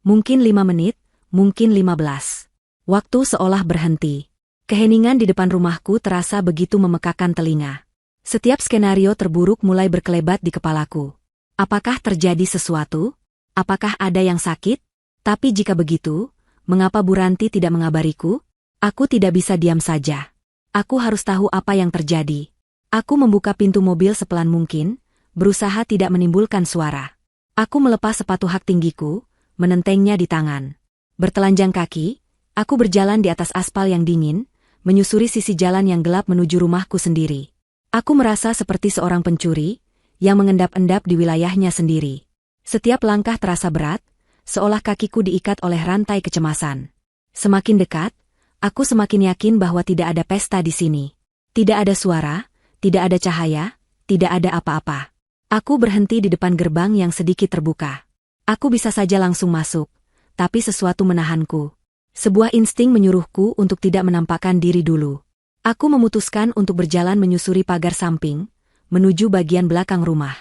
Mungkin 5 menit, mungkin 15. Waktu seolah berhenti. Keheningan di depan rumahku terasa begitu memekakan telinga. Setiap skenario terburuk mulai berkelebat di kepalaku. Apakah terjadi sesuatu? Apakah ada yang sakit? Tapi jika begitu, mengapa Bu Ranti tidak mengabariku? Aku tidak bisa diam saja. Aku harus tahu apa yang terjadi. Aku membuka pintu mobil sepelan mungkin, berusaha tidak menimbulkan suara. Aku melepas sepatu hak tinggiku, menentengnya di tangan. Bertelanjang kaki, aku berjalan di atas aspal yang dingin, menyusuri sisi jalan yang gelap menuju rumahku sendiri. Aku merasa seperti seorang pencuri, yang mengendap-endap di wilayahnya sendiri. Setiap langkah terasa berat, seolah kakiku diikat oleh rantai kecemasan. Semakin dekat, aku semakin yakin bahwa tidak ada pesta di sini. Tidak ada suara, tidak ada cahaya, tidak ada apa-apa. Aku berhenti di depan gerbang yang sedikit terbuka. Aku bisa saja langsung masuk. Tapi sesuatu menahanku. Sebuah insting menyuruhku untuk tidak menampakkan diri dulu. Aku memutuskan untuk berjalan menyusuri pagar samping, menuju bagian belakang rumah.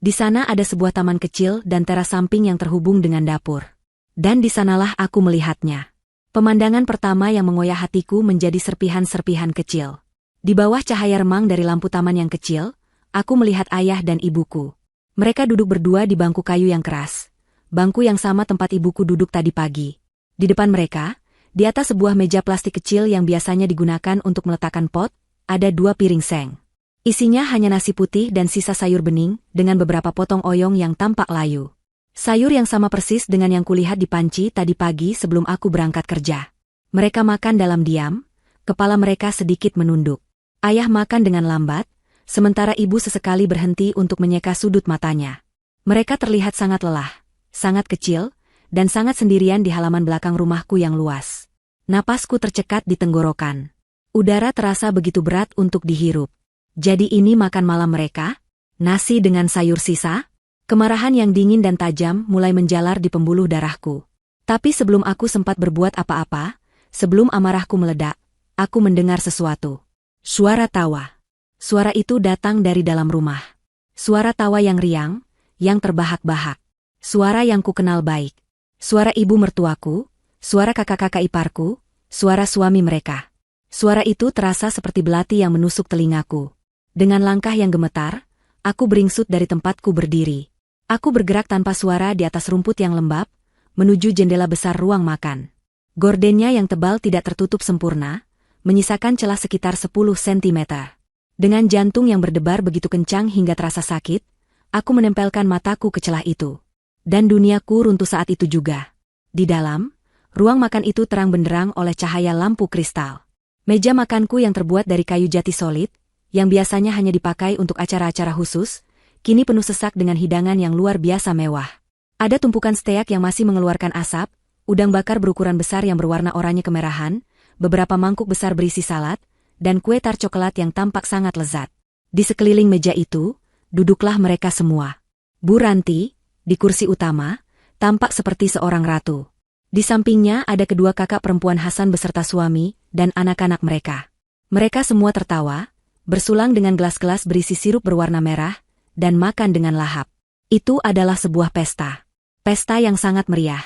Di sana ada sebuah taman kecil dan teras samping yang terhubung dengan dapur. Dan di sanalah aku melihatnya. Pemandangan pertama yang mengoyak hatiku menjadi serpihan-serpihan kecil. Di bawah cahaya remang dari lampu taman yang kecil, aku melihat ayah dan ibuku. Mereka duduk berdua di bangku kayu yang keras. Bangku yang sama tempat ibuku duduk tadi pagi. Di depan mereka, di atas sebuah meja plastik kecil yang biasanya digunakan untuk meletakkan pot, ada 2 piring seng. Isinya hanya nasi putih dan sisa sayur bening, dengan beberapa potong oyong yang tampak layu. Sayur yang sama persis dengan yang kulihat di panci tadi pagi sebelum aku berangkat kerja. Mereka makan dalam diam, kepala mereka sedikit menunduk. Ayah makan dengan lambat, sementara ibu sesekali berhenti untuk menyeka sudut matanya. Mereka terlihat sangat lelah. Sangat kecil, dan sangat sendirian di halaman belakang rumahku yang luas. Napasku tercekat di tenggorokan. Udara terasa begitu berat untuk dihirup. Jadi ini makan malam mereka? Nasi dengan sayur sisa? Kemarahan yang dingin dan tajam mulai menjalar di pembuluh darahku. Tapi sebelum aku sempat berbuat apa-apa, sebelum amarahku meledak, aku mendengar sesuatu. Suara tawa. Suara itu datang dari dalam rumah. Suara tawa yang riang, yang terbahak-bahak. Suara yang ku kenal baik. Suara ibu mertuaku, suara kakak-kakak iparku, suara suami mereka. Suara itu terasa seperti belati yang menusuk telingaku. Dengan langkah yang gemetar, aku beringsut dari tempatku berdiri. Aku bergerak tanpa suara di atas rumput yang lembab, menuju jendela besar ruang makan. Gordennya yang tebal tidak tertutup sempurna, menyisakan celah sekitar 10 cm. Dengan jantung yang berdebar begitu kencang hingga terasa sakit, aku menempelkan mataku ke celah itu. Dan duniaku runtuh saat itu juga. Di dalam, ruang makan itu terang benderang oleh cahaya lampu kristal. Meja makanku yang terbuat dari kayu jati solid, yang biasanya hanya dipakai untuk acara-acara khusus, kini penuh sesak dengan hidangan yang luar biasa mewah. Ada tumpukan steak yang masih mengeluarkan asap, udang bakar berukuran besar yang berwarna oranye kemerahan, beberapa mangkuk besar berisi salad, dan kue tar coklat yang tampak sangat lezat. Di sekeliling meja itu, duduklah mereka semua. Bu Ranti, di kursi utama, tampak seperti seorang ratu. Di sampingnya ada kedua kakak perempuan Hasan beserta suami dan anak-anak mereka. Mereka semua tertawa, bersulang dengan gelas-gelas berisi sirup berwarna merah, dan makan dengan lahap. Itu adalah sebuah pesta. Pesta yang sangat meriah.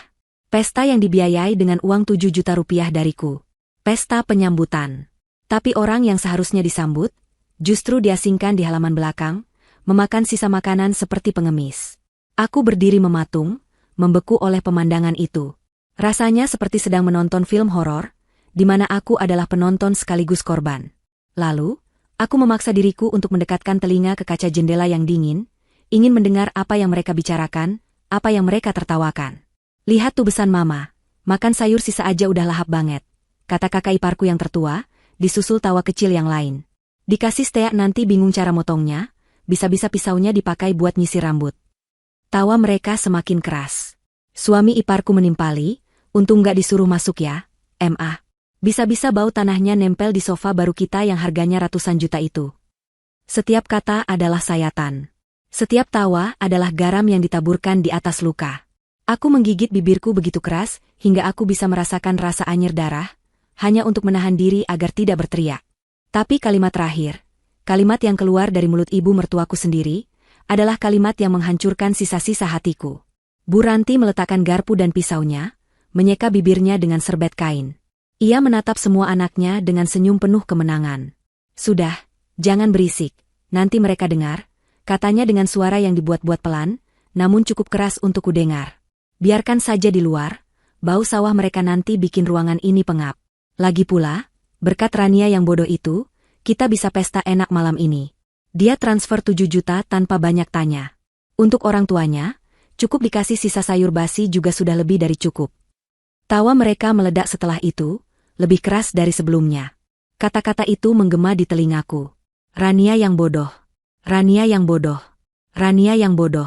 Pesta yang dibiayai dengan uang 7 juta rupiah dariku. Pesta penyambutan. Tapi orang yang seharusnya disambut, justru diasingkan di halaman belakang, memakan sisa makanan seperti pengemis. Aku berdiri mematung, membeku oleh pemandangan itu. Rasanya seperti sedang menonton film horor, di mana aku adalah penonton sekaligus korban. Lalu, aku memaksa diriku untuk mendekatkan telinga ke kaca jendela yang dingin, ingin mendengar apa yang mereka bicarakan, apa yang mereka tertawakan. Lihat tuh besan mama, makan sayur sisa aja udah lahap banget, kata kakak iparku yang tertua, disusul tawa kecil yang lain. Dikasih steak nanti bingung cara motongnya, bisa-bisa pisaunya dipakai buat nyisir rambut. Tawa mereka semakin keras. Suami iparku menimpali, untung gak disuruh masuk ya, Ma. Bisa-bisa bau tanahnya nempel di sofa baru kita yang harganya ratusan juta itu. Setiap kata adalah sayatan. Setiap tawa adalah garam yang ditaburkan di atas luka. Aku menggigit bibirku begitu keras, hingga aku bisa merasakan rasa anyir darah, hanya untuk menahan diri agar tidak berteriak. Tapi kalimat terakhir, kalimat yang keluar dari mulut ibu mertuaku sendiri, adalah kalimat yang menghancurkan sisa-sisa hatiku. Bu Ranti meletakkan garpu dan pisaunya, menyeka bibirnya dengan serbet kain. Ia menatap semua anaknya dengan senyum penuh kemenangan. Sudah, jangan berisik, nanti mereka dengar, katanya dengan suara yang dibuat-buat pelan, namun cukup keras untuk kudengar. Biarkan saja di luar, bau sawah mereka nanti bikin ruangan ini pengap. Lagi pula, berkat Rania yang bodoh itu, kita bisa pesta enak malam ini. Dia transfer 7 juta tanpa banyak tanya. Untuk orang tuanya, cukup dikasih sisa sayur basi juga sudah lebih dari cukup. Tawa mereka meledak setelah itu, lebih keras dari sebelumnya. Kata-kata itu menggema di telingaku. Rania yang bodoh. Rania yang bodoh. Rania yang bodoh.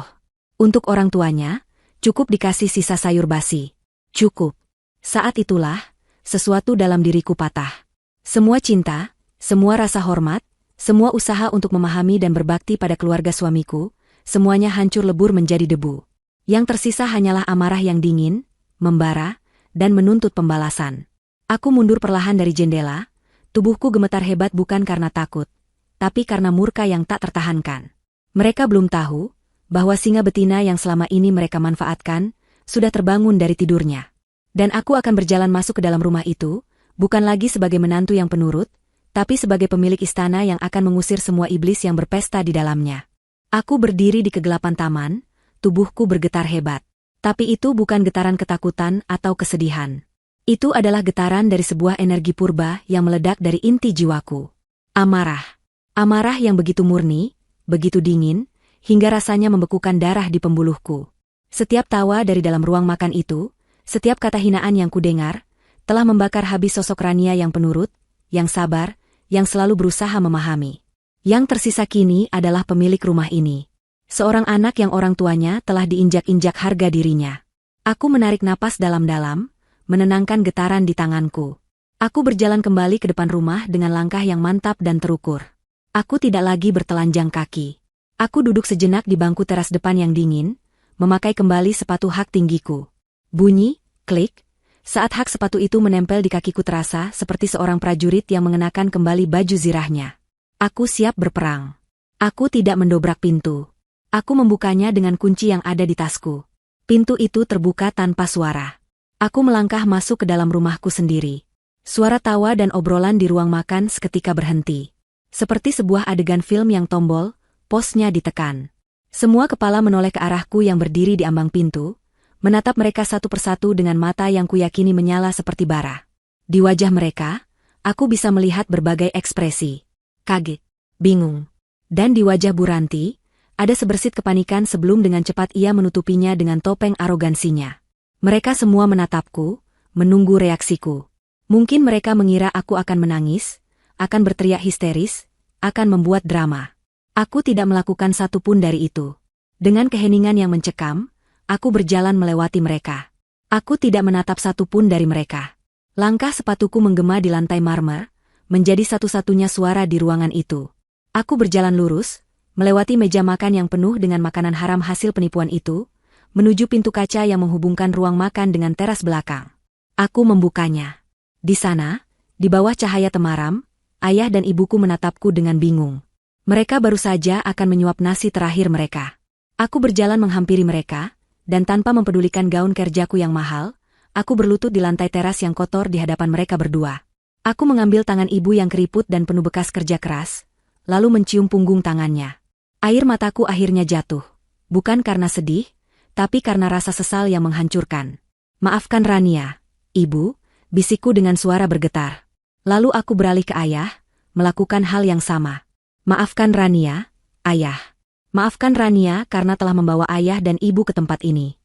Untuk orang tuanya, cukup dikasih sisa sayur basi. Cukup. Saat itulah, sesuatu dalam diriku patah. Semua cinta, semua rasa hormat, semua usaha untuk memahami dan berbakti pada keluarga suamiku, semuanya hancur lebur menjadi debu. Yang tersisa hanyalah amarah yang dingin, membara, dan menuntut pembalasan. Aku mundur perlahan dari jendela, tubuhku gemetar hebat bukan karena takut, tapi karena murka yang tak tertahankan. Mereka belum tahu bahwa singa betina yang selama ini mereka manfaatkan, sudah terbangun dari tidurnya. Dan aku akan berjalan masuk ke dalam rumah itu, bukan lagi sebagai menantu yang penurut, tapi sebagai pemilik istana yang akan mengusir semua iblis yang berpesta di dalamnya. Aku berdiri di kegelapan taman, tubuhku bergetar hebat. Tapi itu bukan getaran ketakutan atau kesedihan. Itu adalah getaran dari sebuah energi purba yang meledak dari inti jiwaku. Amarah. Amarah yang begitu murni, begitu dingin, hingga rasanya membekukan darah di pembuluhku. Setiap tawa dari dalam ruang makan itu, setiap kata hinaan yang kudengar, telah membakar habis sosok Rania yang penurut, yang sabar, yang selalu berusaha memahami. Yang tersisa kini adalah pemilik rumah ini. Seorang anak yang orang tuanya telah diinjak-injak harga dirinya. Aku menarik napas dalam-dalam, menenangkan getaran di tanganku. Aku berjalan kembali ke depan rumah dengan langkah yang mantap dan terukur. Aku tidak lagi bertelanjang kaki. Aku duduk sejenak di bangku teras depan yang dingin, memakai kembali sepatu hak tinggiku. Bunyi, klik, saat hak sepatu itu menempel di kakiku terasa seperti seorang prajurit yang mengenakan kembali baju zirahnya. Aku siap berperang. Aku tidak mendobrak pintu. Aku membukanya dengan kunci yang ada di tasku. Pintu itu terbuka tanpa suara. Aku melangkah masuk ke dalam rumahku sendiri. Suara tawa dan obrolan di ruang makan seketika berhenti. Seperti sebuah adegan film yang tombol, posnya ditekan. Semua kepala menoleh ke arahku yang berdiri di ambang pintu, menatap mereka satu persatu dengan mata yang kuyakini menyala seperti bara. Di wajah mereka, aku bisa melihat berbagai ekspresi. Kaget, bingung. Dan di wajah Bu Ranti, ada sebersit kepanikan sebelum dengan cepat ia menutupinya dengan topeng arogansinya. Mereka semua menatapku, menunggu reaksiku. Mungkin mereka mengira aku akan menangis, akan berteriak histeris, akan membuat drama. Aku tidak melakukan satupun dari itu. Dengan keheningan yang mencekam, aku berjalan melewati mereka. Aku tidak menatap satupun dari mereka. Langkah sepatuku menggema di lantai marmer, menjadi satu-satunya suara di ruangan itu. Aku berjalan lurus, melewati meja makan yang penuh dengan makanan haram hasil penipuan itu, menuju pintu kaca yang menghubungkan ruang makan dengan teras belakang. Aku membukanya. Di sana, di bawah cahaya temaram, ayah dan ibuku menatapku dengan bingung. Mereka baru saja akan menyuap nasi terakhir mereka. Aku berjalan menghampiri mereka, dan tanpa mempedulikan gaun kerjaku yang mahal, aku berlutut di lantai teras yang kotor di hadapan mereka berdua. Aku mengambil tangan ibu yang keriput dan penuh bekas kerja keras, lalu mencium punggung tangannya. Air mataku akhirnya jatuh. Bukan karena sedih, tapi karena rasa sesal yang menghancurkan. Maafkan Rania, ibu, bisikku dengan suara bergetar. Lalu aku beralih ke ayah, melakukan hal yang sama. Maafkan Rania, ayah. Maafkan Rania karena telah membawa ayah dan ibu ke tempat ini.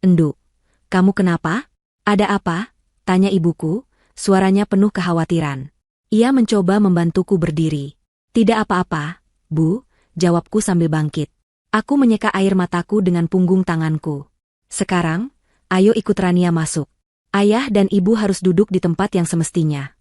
Enduk, kamu kenapa? Ada apa? Tanya ibuku, suaranya penuh kekhawatiran. Ia mencoba membantuku berdiri. Tidak apa-apa, Bu, jawabku sambil bangkit. Aku menyeka air mataku dengan punggung tanganku. Sekarang, ayo ikut Rania masuk. Ayah dan ibu harus duduk di tempat yang semestinya.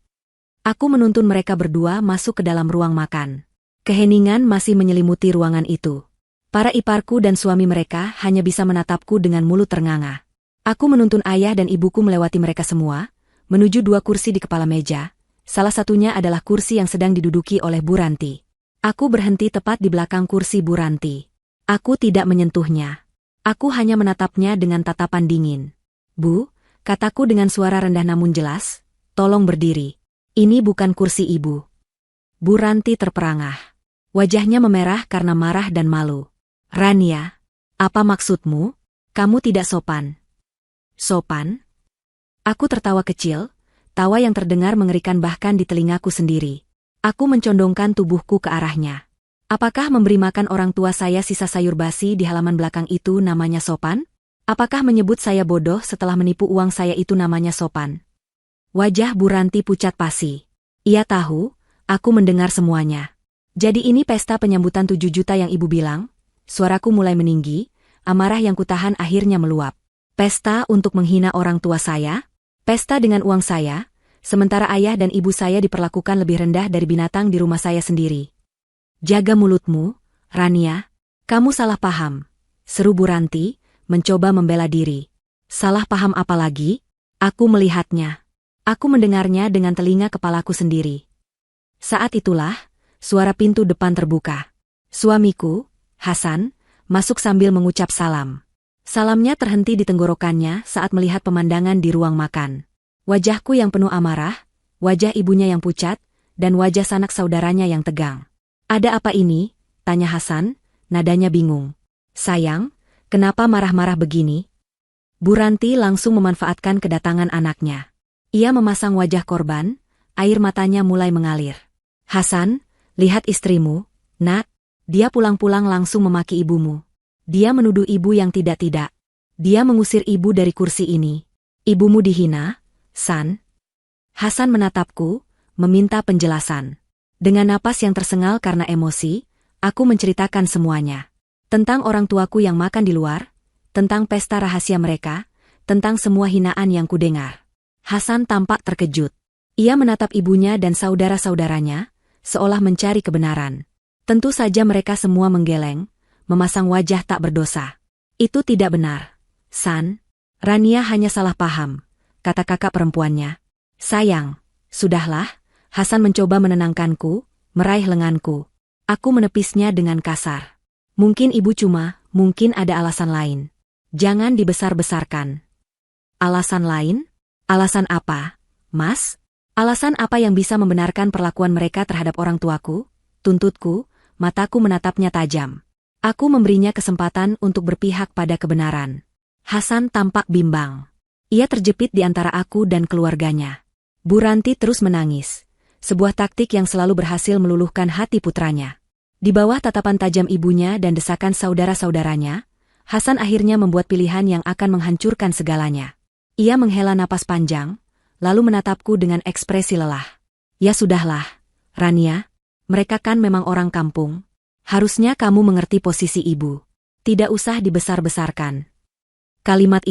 Aku menuntun mereka berdua masuk ke dalam ruang makan. Keheningan masih menyelimuti ruangan itu. Para iparku dan suami mereka hanya bisa menatapku dengan mulut ternganga. Aku menuntun ayah dan ibuku melewati mereka semua, menuju 2 kursi di kepala meja. Salah satunya adalah kursi yang sedang diduduki oleh Bu Ranti. Aku berhenti tepat di belakang kursi Bu Ranti. Aku tidak menyentuhnya. Aku hanya menatapnya dengan tatapan dingin. Bu, kataku dengan suara rendah namun jelas, tolong berdiri. Ini bukan kursi ibu. Bu Ranti terperangah. Wajahnya memerah karena marah dan malu. Rania, apa maksudmu? Kamu tidak sopan. Sopan? Aku tertawa kecil, tawa yang terdengar mengerikan bahkan di telingaku sendiri. Aku mencondongkan tubuhku ke arahnya. Apakah memberi makan orang tua saya sisa sayur basi di halaman belakang itu namanya sopan? Apakah menyebut saya bodoh setelah menipu uang saya itu namanya sopan? Wajah Bu Ranti pucat pasi. Ia tahu, aku mendengar semuanya. Jadi ini pesta penyambutan 7 juta yang ibu bilang? Suaraku mulai meninggi, amarah yang kutahan akhirnya meluap. Pesta untuk menghina orang tua saya? Pesta dengan uang saya, sementara ayah dan ibu saya diperlakukan lebih rendah dari binatang di rumah saya sendiri. Jaga mulutmu, Rania. Kamu salah paham. Seru Bu Ranti, mencoba membela diri. Salah paham apa lagi? Aku melihatnya. Aku mendengarnya dengan telinga kepalaku sendiri. Saat itulah, suara pintu depan terbuka. Suamiku, Hasan, masuk sambil mengucap salam. Salamnya terhenti di tenggorokannya saat melihat pemandangan di ruang makan. Wajahku yang penuh amarah, wajah ibunya yang pucat, dan wajah sanak saudaranya yang tegang. Ada apa ini? Tanya Hasan, nadanya bingung. Sayang, kenapa marah-marah begini? Bu Ranti langsung memanfaatkan kedatangan anaknya. Ia memasang wajah korban, air matanya mulai mengalir. Hasan, lihat istrimu, Nak. Dia pulang-pulang langsung memaki ibumu. Dia menuduh ibu yang tidak-tidak. Dia mengusir ibu dari kursi ini. Ibumu dihina, San. Hasan menatapku, meminta penjelasan. Dengan napas yang tersengal karena emosi, aku menceritakan semuanya. Tentang orang tuaku yang makan di luar, tentang pesta rahasia mereka, tentang semua hinaan yang kudengar. Hasan tampak terkejut. Ia menatap ibunya dan saudara-saudaranya, seolah mencari kebenaran. Tentu saja mereka semua menggeleng, memasang wajah tak berdosa. Itu tidak benar, San. Rania hanya salah paham, kata kakak perempuannya. Sayang, sudahlah. Hasan mencoba menenangkanku, meraih lenganku. Aku menepisnya dengan kasar. Mungkin ibu mungkin ada alasan lain. Jangan dibesar-besarkan. Alasan lain? Alasan apa, Mas? Alasan apa yang bisa membenarkan perlakuan mereka terhadap orang tuaku? Tuntutku, mataku menatapnya tajam. Aku memberinya kesempatan untuk berpihak pada kebenaran. Hasan tampak bimbang. Ia terjepit di antara aku dan keluarganya. Bu Ranti terus menangis. Sebuah taktik yang selalu berhasil meluluhkan hati putranya. Di bawah tatapan tajam ibunya dan desakan saudara-saudaranya, Hasan akhirnya membuat pilihan yang akan menghancurkan segalanya. Ia menghela napas panjang, lalu menatapku dengan ekspresi lelah. Ya sudahlah, Rania. Mereka kan memang orang kampung. Harusnya kamu mengerti posisi ibu. Tidak usah dibesar-besarkan. Kalimat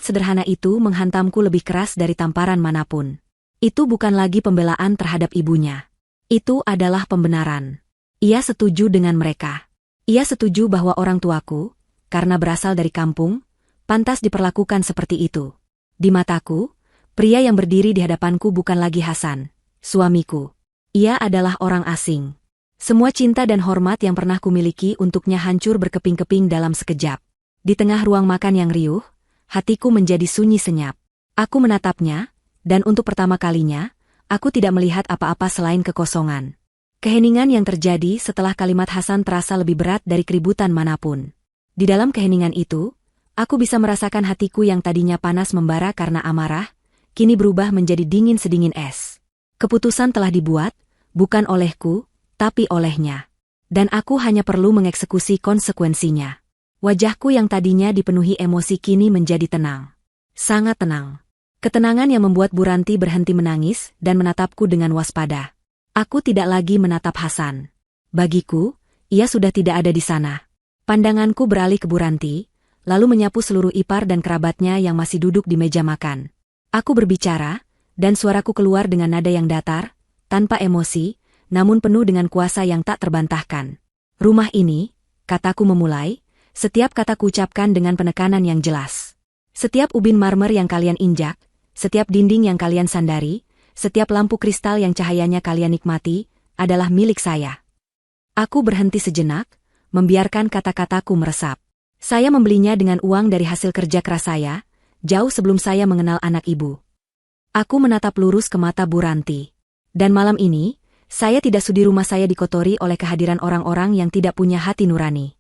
sederhana itu menghantamku lebih keras dari tamparan manapun. Itu bukan lagi pembelaan terhadap ibunya. Itu adalah pembenaran. Ia setuju dengan mereka. Ia setuju bahwa orang tuaku, karena berasal dari kampung, pantas diperlakukan seperti itu. Di mataku, pria yang berdiri di hadapanku bukan lagi Hasan, suamiku. Ia adalah orang asing. Semua cinta dan hormat yang pernah kumiliki untuknya hancur berkeping-keping dalam sekejap. Di tengah ruang makan yang riuh, hatiku menjadi sunyi senyap. Aku menatapnya, dan untuk pertama kalinya, aku tidak melihat apa-apa selain kekosongan. Keheningan yang terjadi setelah kalimat Hasan terasa lebih berat dari keributan manapun. Di dalam keheningan itu, aku bisa merasakan hatiku yang tadinya panas membara karena amarah, kini berubah menjadi dingin sedingin es. Keputusan telah dibuat, bukan olehku, tapi olehnya. Dan aku hanya perlu mengeksekusi konsekuensinya. Wajahku yang tadinya dipenuhi emosi kini menjadi tenang. Sangat tenang. Ketenangan yang membuat Bu Ranti berhenti menangis dan menatapku dengan waspada. Aku tidak lagi menatap Hasan. Bagiku, ia sudah tidak ada di sana. Pandanganku beralih ke Bu Ranti, lalu menyapu seluruh ipar dan kerabatnya yang masih duduk di meja makan. Aku berbicara, dan suaraku keluar dengan nada yang datar, tanpa emosi, namun penuh dengan kuasa yang tak terbantahkan. Rumah ini, kataku memulai, setiap kata kuucapkan dengan penekanan yang jelas. Setiap ubin marmer yang kalian injak, setiap dinding yang kalian sandari, setiap lampu kristal yang cahayanya kalian nikmati, adalah milik saya. Aku berhenti sejenak, membiarkan kata-kataku meresap. Saya membelinya dengan uang dari hasil kerja keras saya, jauh sebelum saya mengenal anak ibu. Aku menatap lurus ke mata Bu Ranti. Dan malam ini, saya tidak sudi rumah saya dikotori oleh kehadiran orang-orang yang tidak punya hati nurani.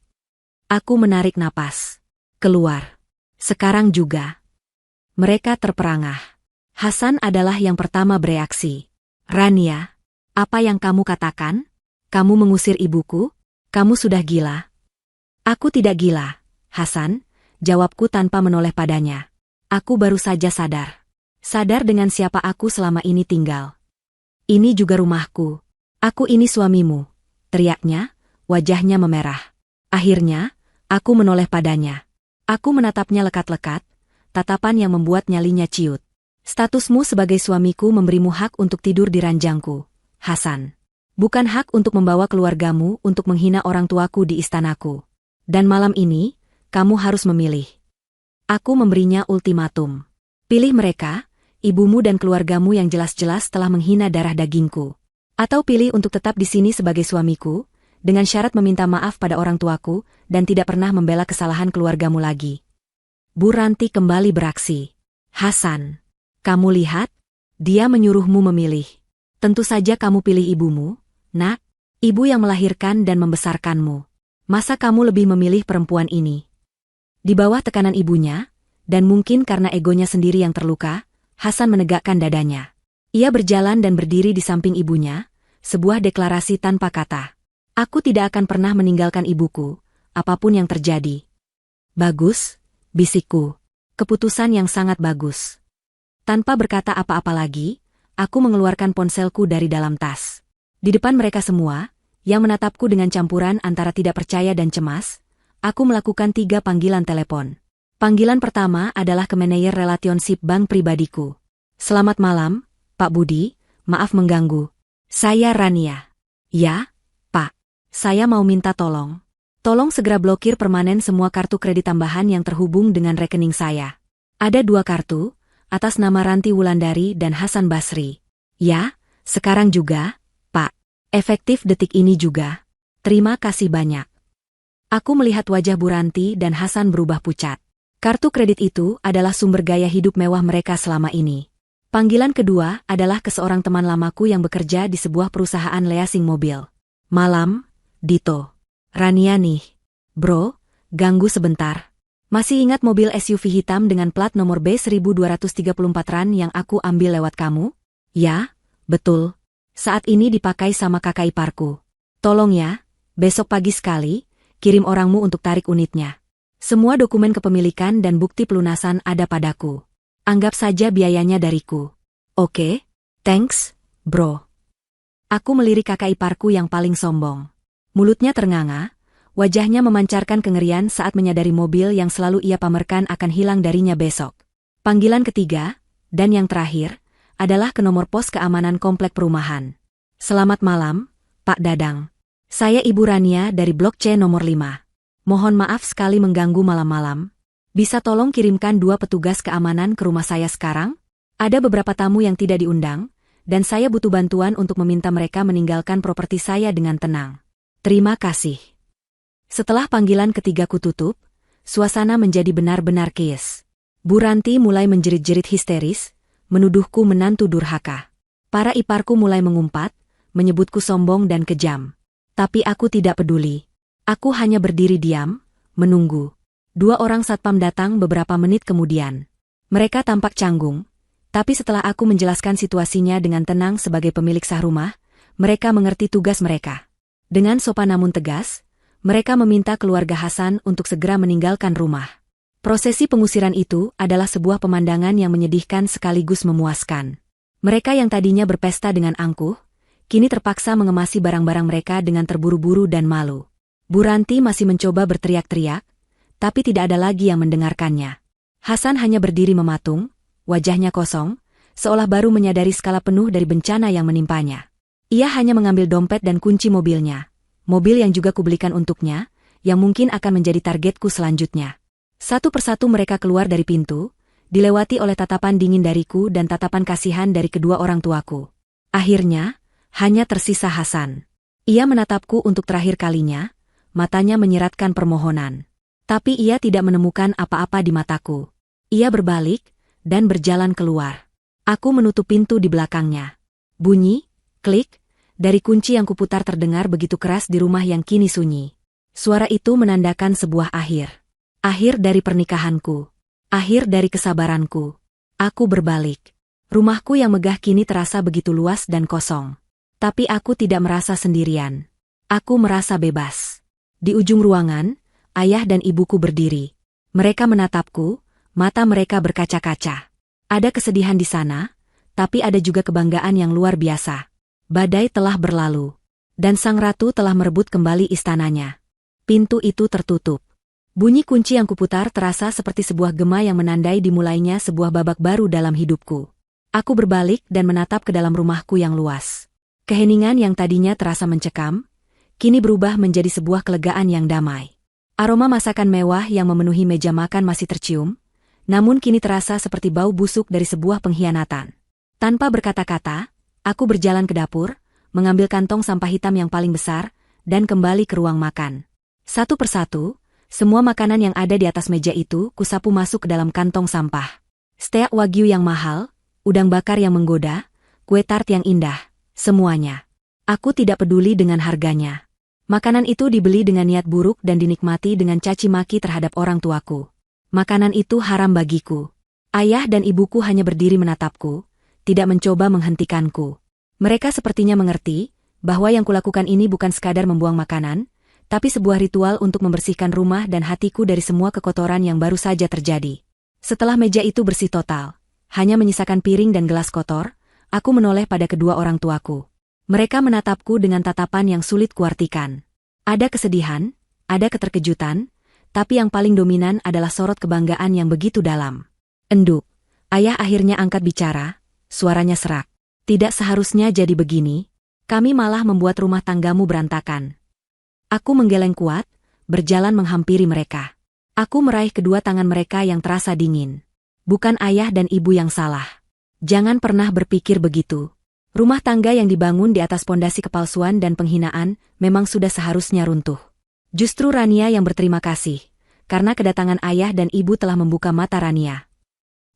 Aku menarik napas. Keluar. Sekarang juga. Mereka terperangah. Hasan adalah yang pertama bereaksi. Rania, apa yang kamu katakan? Kamu mengusir ibuku? Kamu sudah gila. Aku tidak gila, Hasan, jawabku tanpa menoleh padanya. Aku baru saja sadar. Sadar dengan siapa aku selama ini tinggal. Ini juga rumahku. Aku ini suamimu, teriaknya, wajahnya memerah. Akhirnya, aku menoleh padanya. Aku menatapnya lekat-lekat, tatapan yang membuat nyalinya ciut. Statusmu sebagai suamiku memberimu hak untuk tidur di ranjangku, Hasan. Bukan hak untuk membawa keluargamu untuk menghina orang tuaku di istanaku. Dan malam ini, kamu harus memilih. Aku memberinya ultimatum. Pilih mereka, ibumu dan keluargamu yang jelas-jelas telah menghina darah dagingku. Atau pilih untuk tetap di sini sebagai suamiku, dengan syarat meminta maaf pada orang tuaku, dan tidak pernah membela kesalahan keluargamu lagi. Bu Ranti kembali beraksi. Hasan, kamu lihat? Dia menyuruhmu memilih. Tentu saja kamu pilih ibumu, nak, ibu yang melahirkan dan membesarkanmu. Masa kamu lebih memilih perempuan ini? Di bawah tekanan ibunya, dan mungkin karena egonya sendiri yang terluka, Hasan menegakkan dadanya. Ia berjalan dan berdiri di samping ibunya, sebuah deklarasi tanpa kata. Aku tidak akan pernah meninggalkan ibuku, apapun yang terjadi. Bagus, bisikku. Keputusan yang sangat bagus. Tanpa berkata apa-apa lagi, aku mengeluarkan ponselku dari dalam tas. Di depan mereka semua, yang menatapku dengan campuran antara tidak percaya dan cemas, aku melakukan 3 panggilan telepon. Panggilan pertama adalah ke manajer relationship bank pribadiku. Selamat malam, Pak Budi, maaf mengganggu. Saya Rania. Ya, Pak. Saya mau minta tolong. Tolong segera blokir permanen semua kartu kredit tambahan yang terhubung dengan rekening saya. Ada 2 kartu, atas nama Ranti Wulandari dan Hasan Basri. Ya, sekarang juga, Pak. Efektif detik ini juga. Terima kasih banyak. Aku melihat wajah Bu Ranti dan Hasan berubah pucat. Kartu kredit itu adalah sumber gaya hidup mewah mereka selama ini. Panggilan kedua adalah ke seorang teman lamaku yang bekerja di sebuah perusahaan leasing mobil. Malam, Dito. Rania nih. Bro, ganggu sebentar. Masih ingat mobil SUV hitam dengan plat nomor B1234 yang aku ambil lewat kamu? Ya, betul. Saat ini dipakai sama kakak iparku. Tolong ya, besok pagi sekali, kirim orangmu untuk tarik unitnya. Semua dokumen kepemilikan dan bukti pelunasan ada padaku. Anggap saja biayanya dariku. Oke, thanks, bro. Aku melirik kakak iparku yang paling sombong. Mulutnya ternganga, wajahnya memancarkan kengerian saat menyadari mobil yang selalu ia pamerkan akan hilang darinya besok. Panggilan ketiga, dan yang terakhir, adalah ke nomor pos keamanan komplek perumahan. Selamat malam, Pak Dadang. Saya Ibu Rania dari Blok C nomor 5. Mohon maaf sekali mengganggu malam-malam. Bisa tolong kirimkan 2 petugas keamanan ke rumah saya sekarang? Ada beberapa tamu yang tidak diundang, dan saya butuh bantuan untuk meminta mereka meninggalkan properti saya dengan tenang. Terima kasih. Setelah panggilan ketiga kututup, suasana menjadi benar-benar chaos. Bu Ranti mulai menjerit-jerit histeris, menuduhku menantu durhaka. Para iparku mulai mengumpat, menyebutku sombong dan kejam. Tapi aku tidak peduli. Aku hanya berdiri diam, menunggu. 2 orang satpam datang beberapa menit kemudian. Mereka tampak canggung, tapi setelah aku menjelaskan situasinya dengan tenang sebagai pemilik sah rumah, mereka mengerti tugas mereka. Dengan sopan namun tegas, mereka meminta keluarga Hasan untuk segera meninggalkan rumah. Prosesi pengusiran itu adalah sebuah pemandangan yang menyedihkan sekaligus memuaskan. Mereka yang tadinya berpesta dengan angkuh, kini terpaksa mengemasi barang-barang mereka dengan terburu-buru dan malu. Bu Ranti masih mencoba berteriak-teriak, tapi tidak ada lagi yang mendengarkannya. Hasan hanya berdiri mematung, wajahnya kosong, seolah baru menyadari skala penuh dari bencana yang menimpanya. Ia hanya mengambil dompet dan kunci mobilnya, mobil yang juga kubelikan untuknya, yang mungkin akan menjadi targetku selanjutnya. Satu persatu mereka keluar dari pintu, dilewati oleh tatapan dingin dariku dan tatapan kasihan dari kedua orang tuaku. Akhirnya, hanya tersisa Hasan. Ia menatapku untuk terakhir kalinya, matanya menyiratkan permohonan. Tapi ia tidak menemukan apa-apa di mataku. Ia berbalik, dan berjalan keluar. Aku menutup pintu di belakangnya. Bunyi, klik, dari kunci yang kuputar terdengar begitu keras di rumah yang kini sunyi. Suara itu menandakan sebuah akhir. Akhir dari pernikahanku. Akhir dari kesabaranku. Aku berbalik. Rumahku yang megah kini terasa begitu luas dan kosong. Tapi aku tidak merasa sendirian. Aku merasa bebas. Di ujung ruangan, ayah dan ibuku berdiri. Mereka menatapku, mata mereka berkaca-kaca. Ada kesedihan di sana, tapi ada juga kebanggaan yang luar biasa. Badai telah berlalu, dan sang ratu telah merebut kembali istananya. Pintu itu tertutup. Bunyi kunci yang kuputar terasa seperti sebuah gema yang menandai dimulainya sebuah babak baru dalam hidupku. Aku berbalik dan menatap ke dalam rumahku yang luas. Keheningan yang tadinya terasa mencekam, kini berubah menjadi sebuah kelegaan yang damai. Aroma masakan mewah yang memenuhi meja makan masih tercium, namun kini terasa seperti bau busuk dari sebuah pengkhianatan. Tanpa berkata-kata, aku berjalan ke dapur, mengambil kantong sampah hitam yang paling besar, dan kembali ke ruang makan. Satu persatu, semua makanan yang ada di atas meja itu kusapu masuk ke dalam kantong sampah. Steak wagyu yang mahal, udang bakar yang menggoda, kue tart yang indah, semuanya. Aku tidak peduli dengan harganya. Makanan itu dibeli dengan niat buruk dan dinikmati dengan caci maki terhadap orang tuaku. Makanan itu haram bagiku. Ayah dan ibuku hanya berdiri menatapku, tidak mencoba menghentikanku. Mereka sepertinya mengerti bahwa yang kulakukan ini bukan sekadar membuang makanan, tapi sebuah ritual untuk membersihkan rumah dan hatiku dari semua kekotoran yang baru saja terjadi. Setelah meja itu bersih total, hanya menyisakan piring dan gelas kotor, aku menoleh pada kedua orang tuaku. Mereka menatapku dengan tatapan yang sulit kuartikan. Ada kesedihan, ada keterkejutan, tapi yang paling dominan adalah sorot kebanggaan yang begitu dalam. Enduk, ayah akhirnya angkat bicara, suaranya serak. Tidak seharusnya jadi begini, kami malah membuat rumah tanggamu berantakan. Aku menggeleng kuat, berjalan menghampiri mereka. Aku meraih kedua tangan mereka yang terasa dingin. Bukan ayah dan ibu yang salah. Jangan pernah berpikir begitu. Rumah tangga yang dibangun di atas pondasi kepalsuan dan penghinaan memang sudah seharusnya runtuh. Justru Rania yang berterima kasih, karena kedatangan ayah dan ibu telah membuka mata Rania.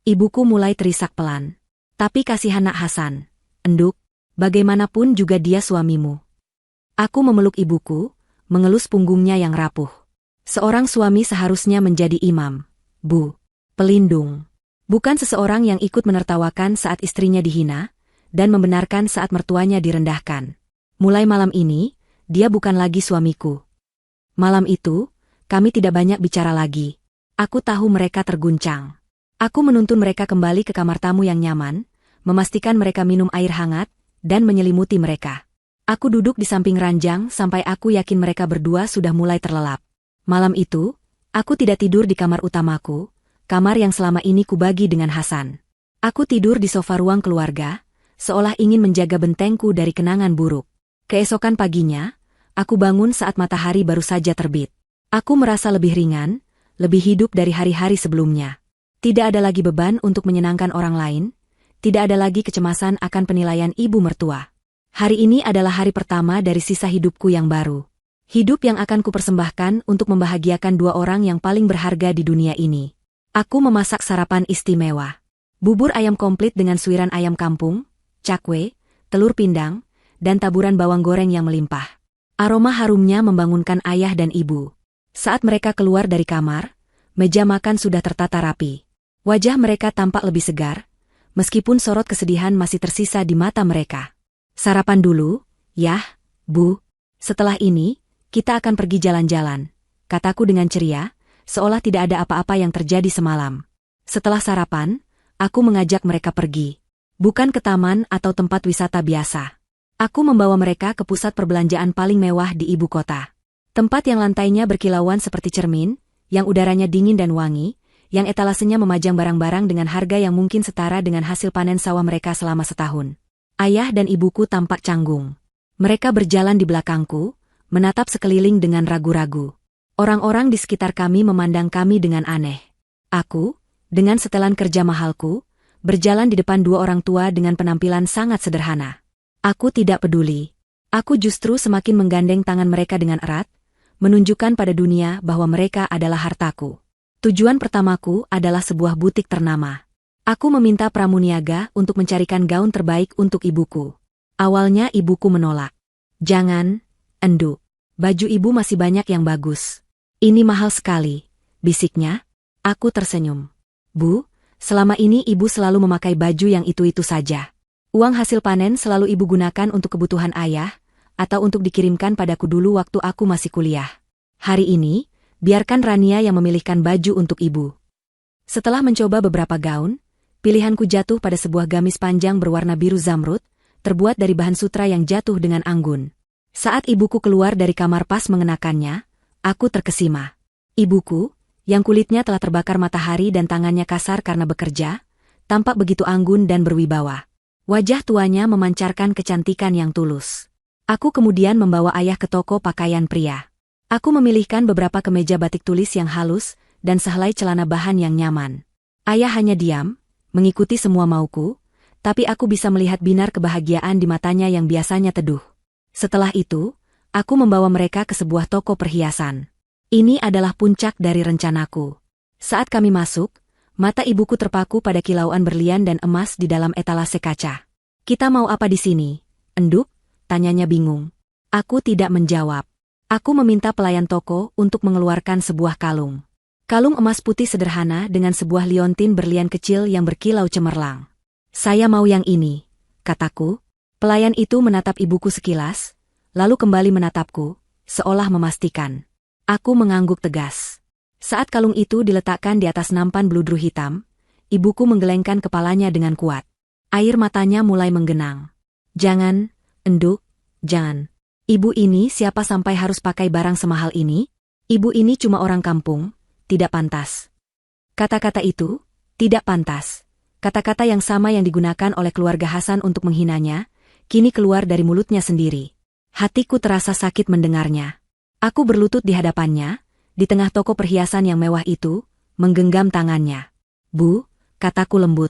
Ibuku mulai terisak pelan. Tapi kasihan nak Hasan, Enduk, bagaimanapun juga dia suamimu. Aku memeluk ibuku, mengelus punggungnya yang rapuh. Seorang suami seharusnya menjadi imam, Bu, pelindung. Bukan seseorang yang ikut menertawakan saat istrinya dihina, dan membenarkan saat mertuanya direndahkan. Mulai malam ini, dia bukan lagi suamiku. Malam itu, kami tidak banyak bicara lagi. Aku tahu mereka terguncang. Aku menuntun mereka kembali ke kamar tamu yang nyaman, memastikan mereka minum air hangat, dan menyelimuti mereka. Aku duduk di samping ranjang sampai aku yakin mereka berdua sudah mulai terlelap. Malam itu, aku tidak tidur di kamar utamaku, kamar yang selama ini kubagi dengan Hasan. Aku tidur di sofa ruang keluarga, seolah ingin menjaga bentengku dari kenangan buruk. Keesokan paginya, aku bangun saat matahari baru saja terbit. Aku merasa lebih ringan, lebih hidup dari hari-hari sebelumnya. Tidak ada lagi beban untuk menyenangkan orang lain, tidak ada lagi kecemasan akan penilaian ibu mertua. Hari ini adalah hari pertama dari sisa hidupku yang baru. Hidup yang akan kupersembahkan untuk membahagiakan dua orang yang paling berharga di dunia ini. Aku memasak sarapan istimewa. Bubur ayam komplit dengan suiran ayam kampung, cakwe, telur pindang, dan taburan bawang goreng yang melimpah. Aroma harumnya membangunkan ayah dan ibu. Saat mereka keluar dari kamar, meja makan sudah tertata rapi. Wajah mereka tampak lebih segar, meskipun sorot kesedihan masih tersisa di mata mereka. "Sarapan dulu, Yah, Bu. Setelah ini, kita akan pergi jalan-jalan," kataku dengan ceria, seolah tidak ada apa-apa yang terjadi semalam. Setelah sarapan, aku mengajak mereka pergi. Bukan ke taman atau tempat wisata biasa. Aku membawa mereka ke pusat perbelanjaan paling mewah di ibu kota. Tempat yang lantainya berkilauan seperti cermin, yang udaranya dingin dan wangi, yang etalasenya memajang barang-barang dengan harga yang mungkin setara dengan hasil panen sawah mereka selama setahun. Ayah dan ibuku tampak canggung. Mereka berjalan di belakangku, menatap sekeliling dengan ragu-ragu. Orang-orang di sekitar kami memandang kami dengan aneh. Aku, dengan setelan kerja mahalku, berjalan di depan dua orang tua dengan penampilan sangat sederhana. Aku tidak peduli. Aku justru semakin menggandeng tangan mereka dengan erat, menunjukkan pada dunia bahwa mereka adalah hartaku. Tujuan pertamaku adalah sebuah butik ternama. Aku meminta pramuniaga untuk mencarikan gaun terbaik untuk ibuku. Awalnya ibuku menolak. "Jangan, Endu. Baju ibu masih banyak yang bagus. Ini mahal sekali," bisiknya. Aku tersenyum. "Bu, selama ini ibu selalu memakai baju yang itu-itu saja. Uang hasil panen selalu ibu gunakan untuk kebutuhan ayah, atau untuk dikirimkan padaku dulu waktu aku masih kuliah. Hari ini, biarkan Rania yang memilihkan baju untuk ibu." Setelah mencoba beberapa gaun, pilihanku jatuh pada sebuah gamis panjang berwarna biru zamrud, terbuat dari bahan sutra yang jatuh dengan anggun. Saat ibuku keluar dari kamar pas mengenakannya, aku terkesima. Ibuku, yang kulitnya telah terbakar matahari dan tangannya kasar karena bekerja, tampak begitu anggun dan berwibawa. Wajah tuanya memancarkan kecantikan yang tulus. Aku kemudian membawa ayah ke toko pakaian pria. Aku memilihkan beberapa kemeja batik tulis yang halus dan sehelai celana bahan yang nyaman. Ayah hanya diam, mengikuti semua mauku, tapi aku bisa melihat binar kebahagiaan di matanya yang biasanya teduh. Setelah itu, aku membawa mereka ke sebuah toko perhiasan. Ini adalah puncak dari rencanaku. Saat kami masuk, mata ibuku terpaku pada kilauan berlian dan emas di dalam etalase kaca. "Kita mau apa di sini, Enduk?" tanyanya bingung. Aku tidak menjawab. Aku meminta pelayan toko untuk mengeluarkan sebuah kalung. Kalung emas putih sederhana dengan sebuah liontin berlian kecil yang berkilau cemerlang. "Saya mau yang ini," kataku. Pelayan itu menatap ibuku sekilas, lalu kembali menatapku, seolah memastikan. Aku mengangguk tegas. Saat kalung itu diletakkan di atas nampan beludru hitam, ibuku menggelengkan kepalanya dengan kuat. Air matanya mulai menggenang. "Jangan, Enduk, jangan. Ibu ini siapa sampai harus pakai barang semahal ini? Ibu ini cuma orang kampung, tidak pantas." Kata-kata itu, tidak pantas. Kata-kata yang sama yang digunakan oleh keluarga Hasan untuk menghinanya, kini keluar dari mulutnya sendiri. Hatiku terasa sakit mendengarnya. Aku berlutut di hadapannya, di tengah toko perhiasan yang mewah itu, menggenggam tangannya. "Bu," kataku lembut.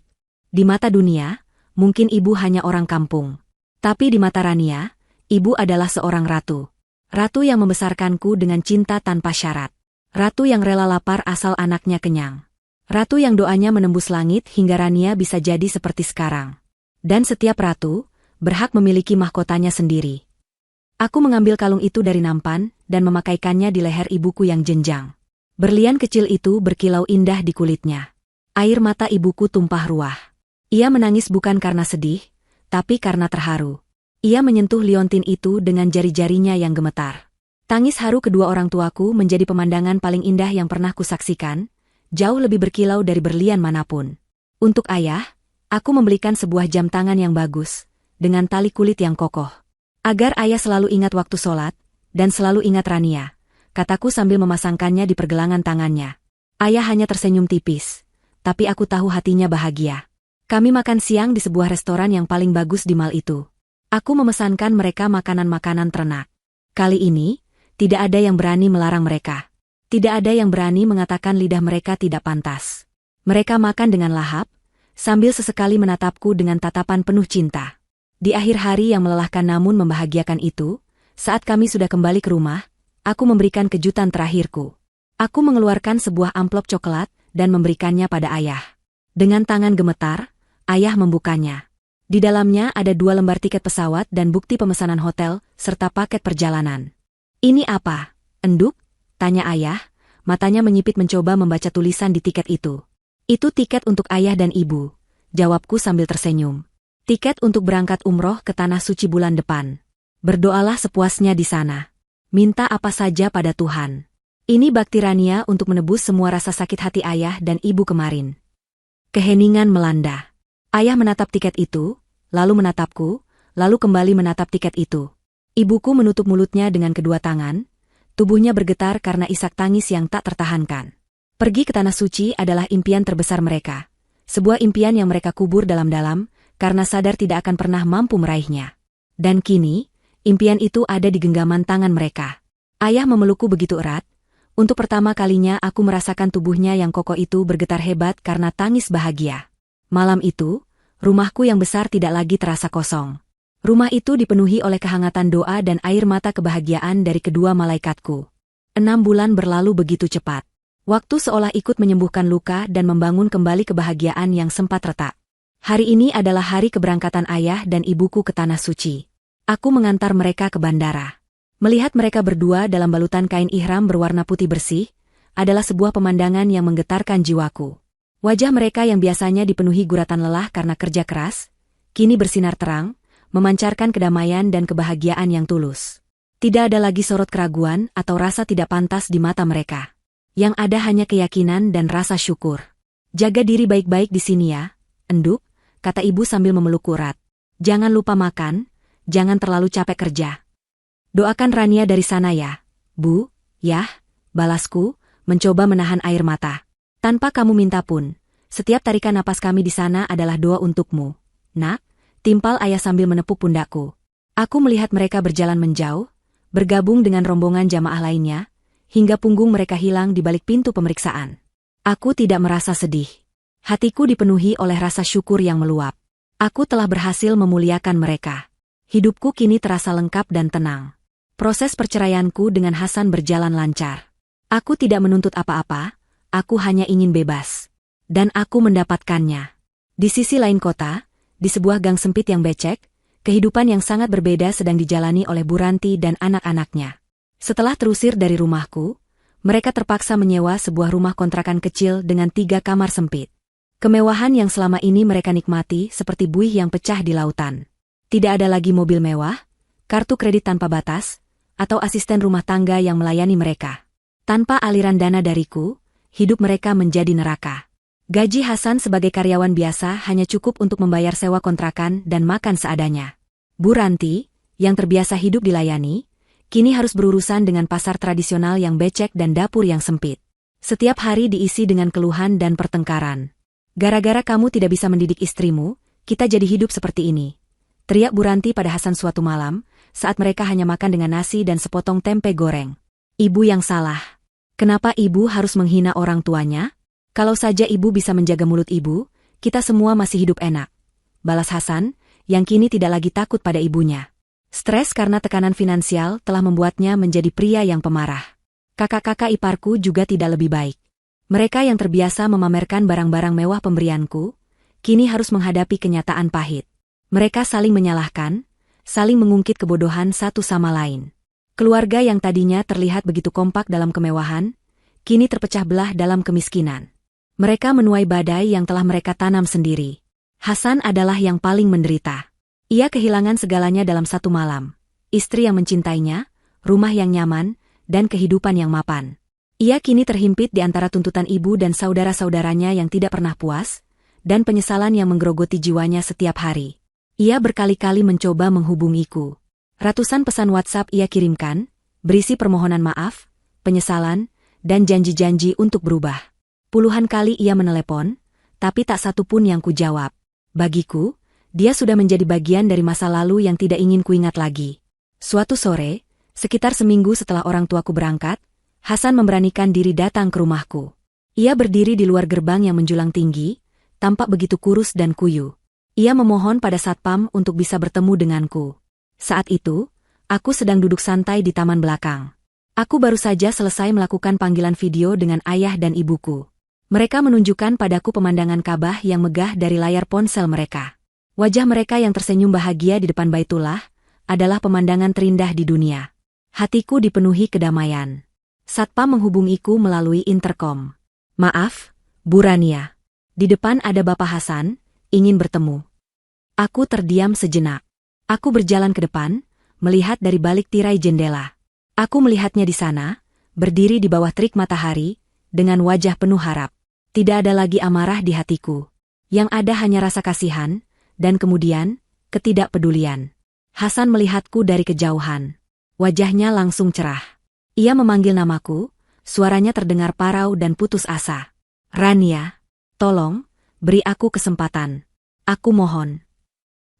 "Di mata dunia, mungkin ibu hanya orang kampung. Tapi di mata Rania, ibu adalah seorang ratu. Ratu yang membesarkanku dengan cinta tanpa syarat. Ratu yang rela lapar asal anaknya kenyang. Ratu yang doanya menembus langit hingga Rania bisa jadi seperti sekarang. Dan setiap ratu berhak memiliki mahkotanya sendiri." Aku mengambil kalung itu dari nampan dan memakaikannya di leher ibuku yang jenjang. Berlian kecil itu berkilau indah di kulitnya. Air mata ibuku tumpah ruah. Ia menangis bukan karena sedih, tapi karena terharu. Ia menyentuh liontin itu dengan jari-jarinya yang gemetar. Tangis haru kedua orang tuaku menjadi pemandangan paling indah yang pernah kusaksikan, jauh lebih berkilau dari berlian manapun. Untuk ayah, aku membelikan sebuah jam tangan yang bagus, dengan tali kulit yang kokoh. Agar ayah selalu ingat waktu sholat, dan selalu ingat Rania, kataku sambil memasangkannya di pergelangan tangannya. Ayah hanya tersenyum tipis, tapi aku tahu hatinya bahagia. Kami makan siang di sebuah restoran yang paling bagus di mal itu. Aku memesankan mereka makanan-makanan ternak. Kali ini, tidak ada yang berani melarang mereka. Tidak ada yang berani mengatakan lidah mereka tidak pantas. Mereka makan dengan lahap, sambil sesekali menatapku dengan tatapan penuh cinta. Di akhir hari yang melelahkan namun membahagiakan itu, saat kami sudah kembali ke rumah, aku memberikan kejutan terakhirku. Aku mengeluarkan sebuah amplop coklat dan memberikannya pada ayah. Dengan tangan gemetar, ayah membukanya. Di dalamnya ada 2 lembar tiket pesawat dan bukti pemesanan hotel, serta paket perjalanan. Ini apa, Enduk? Tanya ayah, matanya menyipit mencoba membaca tulisan di tiket itu. Itu tiket untuk ayah dan ibu, jawabku sambil tersenyum. Tiket untuk berangkat umroh ke Tanah Suci bulan depan. Berdoalah sepuasnya di sana. Minta apa saja pada Tuhan. Ini bakti Rania untuk menebus semua rasa sakit hati ayah dan ibu kemarin. Keheningan melanda. Ayah menatap tiket itu, lalu menatapku, lalu kembali menatap tiket itu. Ibuku menutup mulutnya dengan kedua tangan, tubuhnya bergetar karena isak tangis yang tak tertahankan. Pergi ke Tanah Suci adalah impian terbesar mereka. Sebuah impian yang mereka kubur dalam-dalam, karena sadar tidak akan pernah mampu meraihnya. Dan kini, impian itu ada di genggaman tangan mereka. Ayah memelukku begitu erat. Untuk pertama kalinya aku merasakan tubuhnya yang kokoh itu bergetar hebat karena tangis bahagia. Malam itu, rumahku yang besar tidak lagi terasa kosong. Rumah itu dipenuhi oleh kehangatan doa dan air mata kebahagiaan dari kedua malaikatku. 6 bulan berlalu begitu cepat. Waktu seolah ikut menyembuhkan luka dan membangun kembali kebahagiaan yang sempat retak. Hari ini adalah hari keberangkatan ayah dan ibuku ke Tanah Suci. Aku mengantar mereka ke bandara. Melihat mereka berdua dalam balutan kain ihram berwarna putih bersih, adalah sebuah pemandangan yang menggetarkan jiwaku. Wajah mereka yang biasanya dipenuhi guratan lelah karena kerja keras, kini bersinar terang, memancarkan kedamaian dan kebahagiaan yang tulus. Tidak ada lagi sorot keraguan atau rasa tidak pantas di mata mereka. Yang ada hanya keyakinan dan rasa syukur. Jaga diri baik-baik di sini ya, Enduk, kata ibu sambil memelukku erat. Jangan lupa makan, jangan terlalu capek kerja. Doakan Rania dari sana ya, Bu, Yah, balasku, mencoba menahan air mata. Tanpa kamu minta pun, setiap tarikan napas kami di sana adalah doa untukmu. Nak, timpal ayah sambil menepuk pundakku. Aku melihat mereka berjalan menjauh, bergabung dengan rombongan jamaah lainnya, hingga punggung mereka hilang di balik pintu pemeriksaan. Aku tidak merasa sedih. Hatiku dipenuhi oleh rasa syukur yang meluap. Aku telah berhasil memuliakan mereka. Hidupku kini terasa lengkap dan tenang. Proses perceraianku dengan Hasan berjalan lancar. Aku tidak menuntut apa-apa, aku hanya ingin bebas. Dan aku mendapatkannya. Di sisi lain kota, di sebuah gang sempit yang becek, kehidupan yang sangat berbeda sedang dijalani oleh Bu Ranti dan anak-anaknya. Setelah terusir dari rumahku, mereka terpaksa menyewa sebuah rumah kontrakan kecil dengan 3 kamar sempit. Kemewahan yang selama ini mereka nikmati seperti buih yang pecah di lautan. Tidak ada lagi mobil mewah, kartu kredit tanpa batas, atau asisten rumah tangga yang melayani mereka. Tanpa aliran dana dariku, hidup mereka menjadi neraka. Gaji Hasan sebagai karyawan biasa hanya cukup untuk membayar sewa kontrakan dan makan seadanya. Bu Ranti, yang terbiasa hidup dilayani, kini harus berurusan dengan pasar tradisional yang becek dan dapur yang sempit. Setiap hari diisi dengan keluhan dan pertengkaran. Gara-gara kamu tidak bisa mendidik istrimu, kita jadi hidup seperti ini. Teriak Bu Ranti pada Hasan suatu malam, saat mereka hanya makan dengan nasi dan sepotong tempe goreng. Ibu yang salah. Kenapa ibu harus menghina orang tuanya? Kalau saja ibu bisa menjaga mulut ibu, kita semua masih hidup enak. Balas Hasan, yang kini tidak lagi takut pada ibunya. Stres karena tekanan finansial telah membuatnya menjadi pria yang pemarah. Kakak-kakak iparku juga tidak lebih baik. Mereka yang terbiasa memamerkan barang-barang mewah pemberianku, kini harus menghadapi kenyataan pahit. Mereka saling menyalahkan, saling mengungkit kebodohan satu sama lain. Keluarga yang tadinya terlihat begitu kompak dalam kemewahan, kini terpecah belah dalam kemiskinan. Mereka menuai badai yang telah mereka tanam sendiri. Hasan adalah yang paling menderita. Ia kehilangan segalanya dalam satu malam. Istri yang mencintainya, rumah yang nyaman, dan kehidupan yang mapan. Ia kini terhimpit di antara tuntutan ibu dan saudara-saudaranya yang tidak pernah puas, dan penyesalan yang menggerogoti jiwanya setiap hari. Ia berkali-kali mencoba menghubungiku. Ratusan pesan WhatsApp ia kirimkan, berisi permohonan maaf, penyesalan, dan janji-janji untuk berubah. Puluhan kali ia menelepon, tapi tak satu pun yang kujawab. Bagiku, dia sudah menjadi bagian dari masa lalu yang tidak ingin kuingat lagi. Suatu sore, sekitar seminggu setelah orang tuaku berangkat, Hasan memberanikan diri datang ke rumahku. Ia berdiri di luar gerbang yang menjulang tinggi, tampak begitu kurus dan kuyu. Ia memohon pada satpam untuk bisa bertemu denganku. Saat itu, aku sedang duduk santai di taman belakang. Aku baru saja selesai melakukan panggilan video dengan ayah dan ibuku. Mereka menunjukkan padaku pemandangan Ka'bah yang megah dari layar ponsel mereka. Wajah mereka yang tersenyum bahagia di depan Baitullah adalah pemandangan terindah di dunia. Hatiku dipenuhi kedamaian. Satpam menghubungiku melalui interkom. "Maaf, Bu Rania. Di depan ada Bapak Hasan, ingin bertemu." Aku terdiam sejenak. Aku berjalan ke depan, melihat dari balik tirai jendela. Aku melihatnya di sana, berdiri di bawah terik matahari, dengan wajah penuh harap. Tidak ada lagi amarah di hatiku. Yang ada hanya rasa kasihan, dan kemudian, ketidakpedulian. Hasan melihatku dari kejauhan. Wajahnya langsung cerah. Ia memanggil namaku, suaranya terdengar parau dan putus asa. "Rania, tolong, beri aku kesempatan. Aku mohon."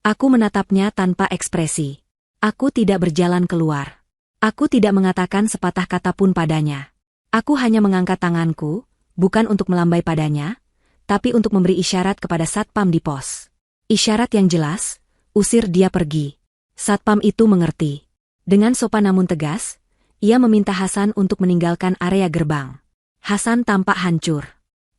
Aku menatapnya tanpa ekspresi. Aku tidak berjalan keluar. Aku tidak mengatakan sepatah kata pun padanya. Aku hanya mengangkat tanganku, bukan untuk melambai padanya, tapi untuk memberi isyarat kepada satpam di pos. Isyarat yang jelas, usir dia pergi. Satpam itu mengerti. Dengan sopan namun tegas, ia meminta Hasan untuk meninggalkan area gerbang. Hasan tampak hancur.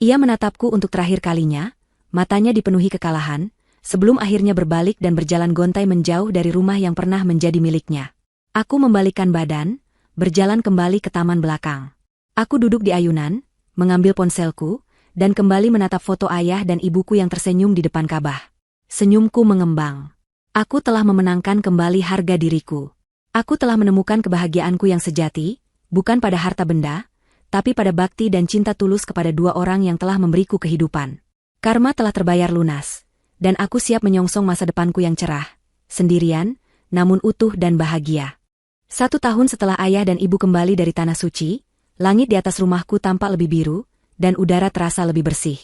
Ia menatapku untuk terakhir kalinya, matanya dipenuhi kekalahan, sebelum akhirnya berbalik dan berjalan gontai menjauh dari rumah yang pernah menjadi miliknya. Aku membalikkan badan, berjalan kembali ke taman belakang. Aku duduk di ayunan, mengambil ponselku, dan kembali menatap foto ayah dan ibuku yang tersenyum di depan Ka'bah. Senyumku mengembang. Aku telah memenangkan kembali harga diriku. Aku telah menemukan kebahagiaanku yang sejati, bukan pada harta benda, tapi pada bakti dan cinta tulus kepada dua orang yang telah memberiku kehidupan. Karma telah terbayar lunas, dan aku siap menyongsong masa depanku yang cerah, sendirian, namun utuh dan bahagia. 1 tahun setelah ayah dan ibu kembali dari Tanah Suci, langit di atas rumahku tampak lebih biru, dan udara terasa lebih bersih.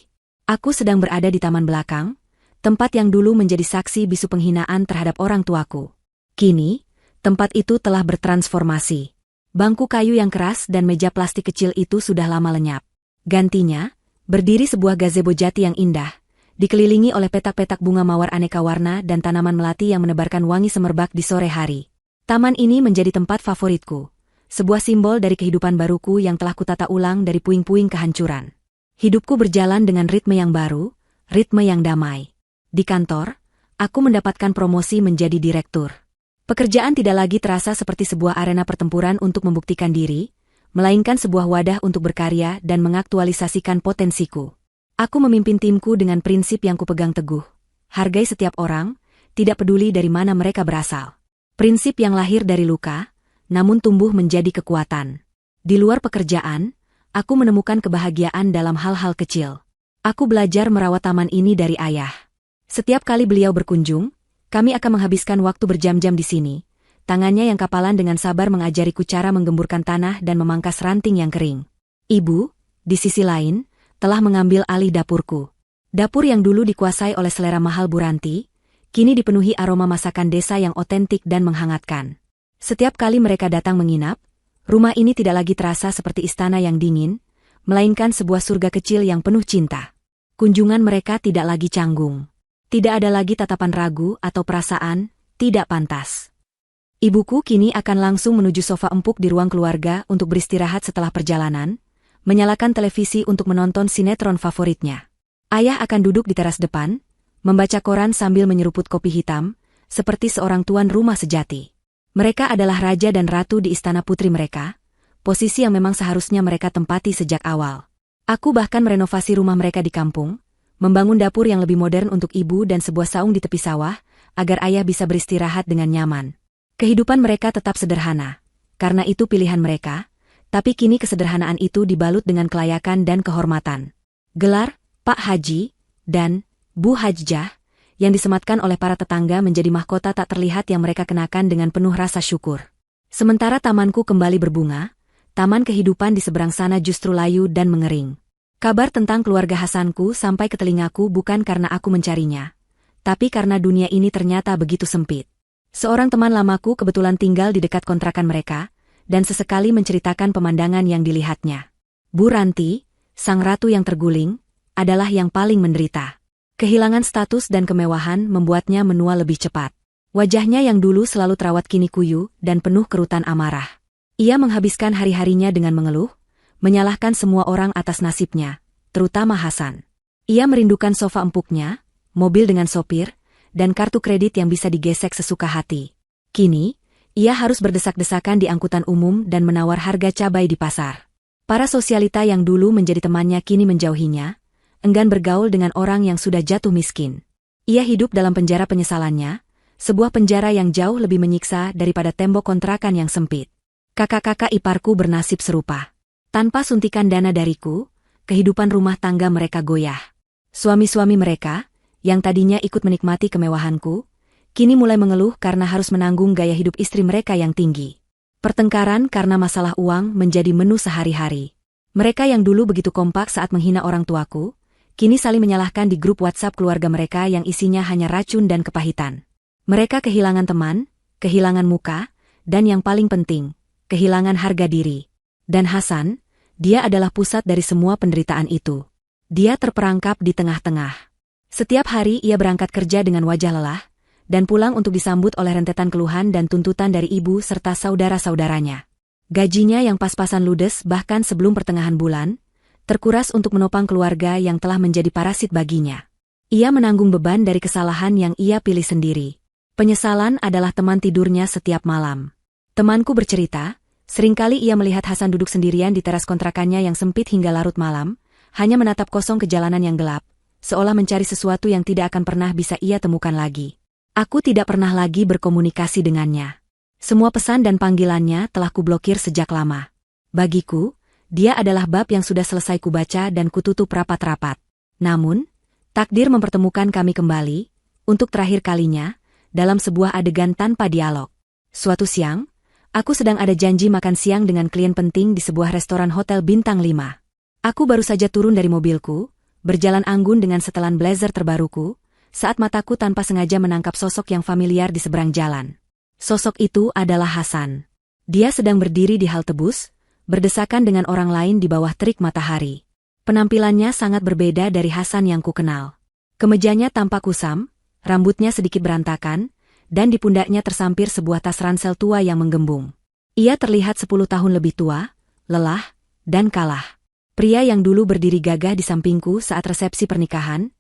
Aku sedang berada di taman belakang, tempat yang dulu menjadi saksi bisu penghinaan terhadap orang tuaku. Kini, tempat itu telah bertransformasi. Bangku kayu yang keras dan meja plastik kecil itu sudah lama lenyap. Gantinya, berdiri sebuah gazebo jati yang indah, dikelilingi oleh petak-petak bunga mawar aneka warna dan tanaman melati yang menebarkan wangi semerbak di sore hari. Taman ini menjadi tempat favoritku, sebuah simbol dari kehidupan baruku yang telah kutata ulang dari puing-puing kehancuran. Hidupku berjalan dengan ritme yang baru, ritme yang damai. Di kantor, aku mendapatkan promosi menjadi direktur. Pekerjaan tidak lagi terasa seperti sebuah arena pertempuran untuk membuktikan diri, melainkan sebuah wadah untuk berkarya dan mengaktualisasikan potensiku. Aku memimpin timku dengan prinsip yang kupegang teguh. Hargai setiap orang, tidak peduli dari mana mereka berasal. Prinsip yang lahir dari luka, namun tumbuh menjadi kekuatan. Di luar pekerjaan, aku menemukan kebahagiaan dalam hal-hal kecil. Aku belajar merawat taman ini dari ayah. Setiap kali beliau berkunjung, kami akan menghabiskan waktu berjam-jam di sini. Tangannya yang kapalan dengan sabar mengajariku cara menggemburkan tanah dan memangkas ranting yang kering. Ibu, di sisi lain, telah mengambil alih dapurku. Dapur yang dulu dikuasai oleh selera mahal Bu Ranti, kini dipenuhi aroma masakan desa yang otentik dan menghangatkan. Setiap kali mereka datang menginap, rumah ini tidak lagi terasa seperti istana yang dingin, melainkan sebuah surga kecil yang penuh cinta. Kunjungan mereka tidak lagi canggung. Tidak ada lagi tatapan ragu atau perasaan tidak pantas. Ibuku kini akan langsung menuju sofa empuk di ruang keluarga untuk beristirahat setelah perjalanan, menyalakan televisi untuk menonton sinetron favoritnya. Ayah akan duduk di teras depan, membaca koran sambil menyeruput kopi hitam, seperti seorang tuan rumah sejati. Mereka adalah raja dan ratu di istana putri mereka, posisi yang memang seharusnya mereka tempati sejak awal. Aku bahkan merenovasi rumah mereka di kampung, membangun dapur yang lebih modern untuk ibu dan sebuah saung di tepi sawah, agar ayah bisa beristirahat dengan nyaman. Kehidupan mereka tetap sederhana, karena itu pilihan mereka, tapi kini kesederhanaan itu dibalut dengan kelayakan dan kehormatan. Gelar, Pak Haji, dan Bu Hajjah, yang disematkan oleh para tetangga menjadi mahkota tak terlihat yang mereka kenakan dengan penuh rasa syukur. Sementara tamanku kembali berbunga, taman kehidupan di seberang sana justru layu dan mengering. Kabar tentang keluarga Hasanku sampai ke telingaku bukan karena aku mencarinya, tapi karena dunia ini ternyata begitu sempit. Seorang teman lamaku kebetulan tinggal di dekat kontrakan mereka, dan sesekali menceritakan pemandangan yang dilihatnya. Bu Ranti, sang ratu yang terguling, adalah yang paling menderita. Kehilangan status dan kemewahan membuatnya menua lebih cepat. Wajahnya yang dulu selalu terawat kini kuyu dan penuh kerutan amarah. Ia menghabiskan hari-harinya dengan mengeluh, menyalahkan semua orang atas nasibnya, terutama Hasan. Ia merindukan sofa empuknya, mobil dengan sopir, dan kartu kredit yang bisa digesek sesuka hati. Kini, ia harus berdesak-desakan di angkutan umum dan menawar harga cabai di pasar. Para sosialita yang dulu menjadi temannya kini menjauhinya, enggan bergaul dengan orang yang sudah jatuh miskin. Ia hidup dalam penjara penyesalannya, sebuah penjara yang jauh lebih menyiksa daripada tembok kontrakan yang sempit. Kakak-kakak iparku bernasib serupa. Tanpa suntikan dana dariku, kehidupan rumah tangga mereka goyah. Suami-suami mereka, yang tadinya ikut menikmati kemewahanku, kini mulai mengeluh karena harus menanggung gaya hidup istri mereka yang tinggi. Pertengkaran karena masalah uang menjadi menu sehari-hari. Mereka yang dulu begitu kompak saat menghina orang tuaku, kini saling menyalahkan di grup WhatsApp keluarga mereka yang isinya hanya racun dan kepahitan. Mereka kehilangan teman, kehilangan muka, dan yang paling penting, kehilangan harga diri. Dan Hasan, dia adalah pusat dari semua penderitaan itu. Dia terperangkap di tengah-tengah. Setiap hari ia berangkat kerja dengan wajah lelah, dan pulang untuk disambut oleh rentetan keluhan dan tuntutan dari ibu serta saudara-saudaranya. Gajinya yang pas-pasan ludes bahkan sebelum pertengahan bulan, terkuras untuk menopang keluarga yang telah menjadi parasit baginya. Ia menanggung beban dari kesalahan yang ia pilih sendiri. Penyesalan adalah teman tidurnya setiap malam. Temanku bercerita, seringkali ia melihat Hasan duduk sendirian di teras kontrakannya yang sempit hingga larut malam, hanya menatap kosong ke jalanan yang gelap, seolah mencari sesuatu yang tidak akan pernah bisa ia temukan lagi. Aku tidak pernah lagi berkomunikasi dengannya. Semua pesan dan panggilannya telah kublokir sejak lama. Bagiku, dia adalah bab yang sudah selesai kubaca dan kututup rapat-rapat. Namun, takdir mempertemukan kami kembali, untuk terakhir kalinya, dalam sebuah adegan tanpa dialog. Suatu siang, aku sedang ada janji makan siang dengan klien penting di sebuah restoran hotel bintang 5. Aku baru saja turun dari mobilku, berjalan anggun dengan setelan blazer terbaruku, saat mataku tanpa sengaja menangkap sosok yang familiar di seberang jalan. Sosok itu adalah Hasan. Dia sedang berdiri di halte bus, berdesakan dengan orang lain di bawah terik matahari. Penampilannya sangat berbeda dari Hasan yang kukenal. Kemejanya tampak kusam, rambutnya sedikit berantakan, dan di pundaknya tersampir sebuah tas ransel tua yang menggembung. Ia terlihat 10 tahun lebih tua, lelah, dan kalah. Pria yang dulu berdiri gagah di sampingku saat resepsi pernikahan,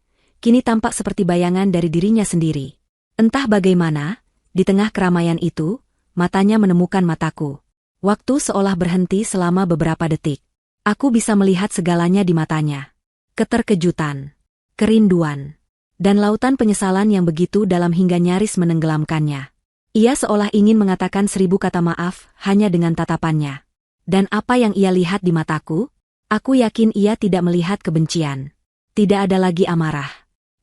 kini tampak seperti bayangan dari dirinya sendiri. Entah bagaimana, di tengah keramaian itu, matanya menemukan mataku. Waktu seolah berhenti selama beberapa detik. Aku bisa melihat segalanya di matanya. Keterkejutan, kerinduan, dan lautan penyesalan yang begitu dalam hingga nyaris menenggelamkannya. Ia seolah ingin mengatakan 1000 kata maaf hanya dengan tatapannya. Dan apa yang ia lihat di mataku? Aku yakin ia tidak melihat kebencian. Tidak ada lagi amarah.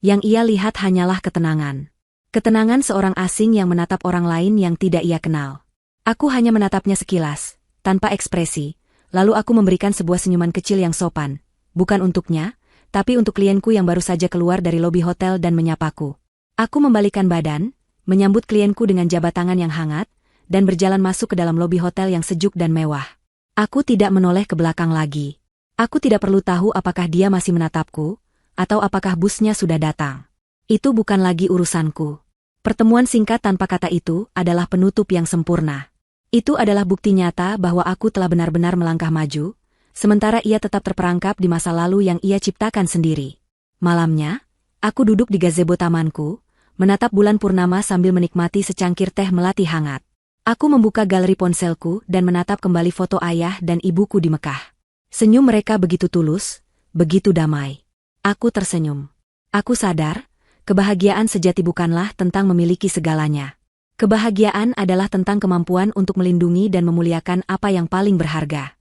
Yang ia lihat hanyalah ketenangan. Ketenangan seorang asing yang menatap orang lain yang tidak ia kenal. Aku hanya menatapnya sekilas, tanpa ekspresi, lalu aku memberikan sebuah senyuman kecil yang sopan, bukan untuknya, tapi untuk klienku yang baru saja keluar dari lobi hotel dan menyapaku. Aku membalikkan badan, menyambut klienku dengan jabat tangan yang hangat, dan berjalan masuk ke dalam lobi hotel yang sejuk dan mewah. Aku tidak menoleh ke belakang lagi. Aku tidak perlu tahu apakah dia masih menatapku, atau apakah busnya sudah datang. Itu bukan lagi urusanku. Pertemuan singkat tanpa kata itu adalah penutup yang sempurna. Itu adalah bukti nyata bahwa aku telah benar-benar melangkah maju, sementara ia tetap terperangkap di masa lalu yang ia ciptakan sendiri. Malamnya, aku duduk di gazebo tamanku, menatap bulan purnama sambil menikmati secangkir teh melati hangat. Aku membuka galeri ponselku dan menatap kembali foto ayah dan ibuku di Mekah. Senyum mereka begitu tulus, begitu damai. Aku tersenyum. Aku sadar, kebahagiaan sejati bukanlah tentang memiliki segalanya. Kebahagiaan adalah tentang kemampuan untuk melindungi dan memuliakan apa yang paling berharga.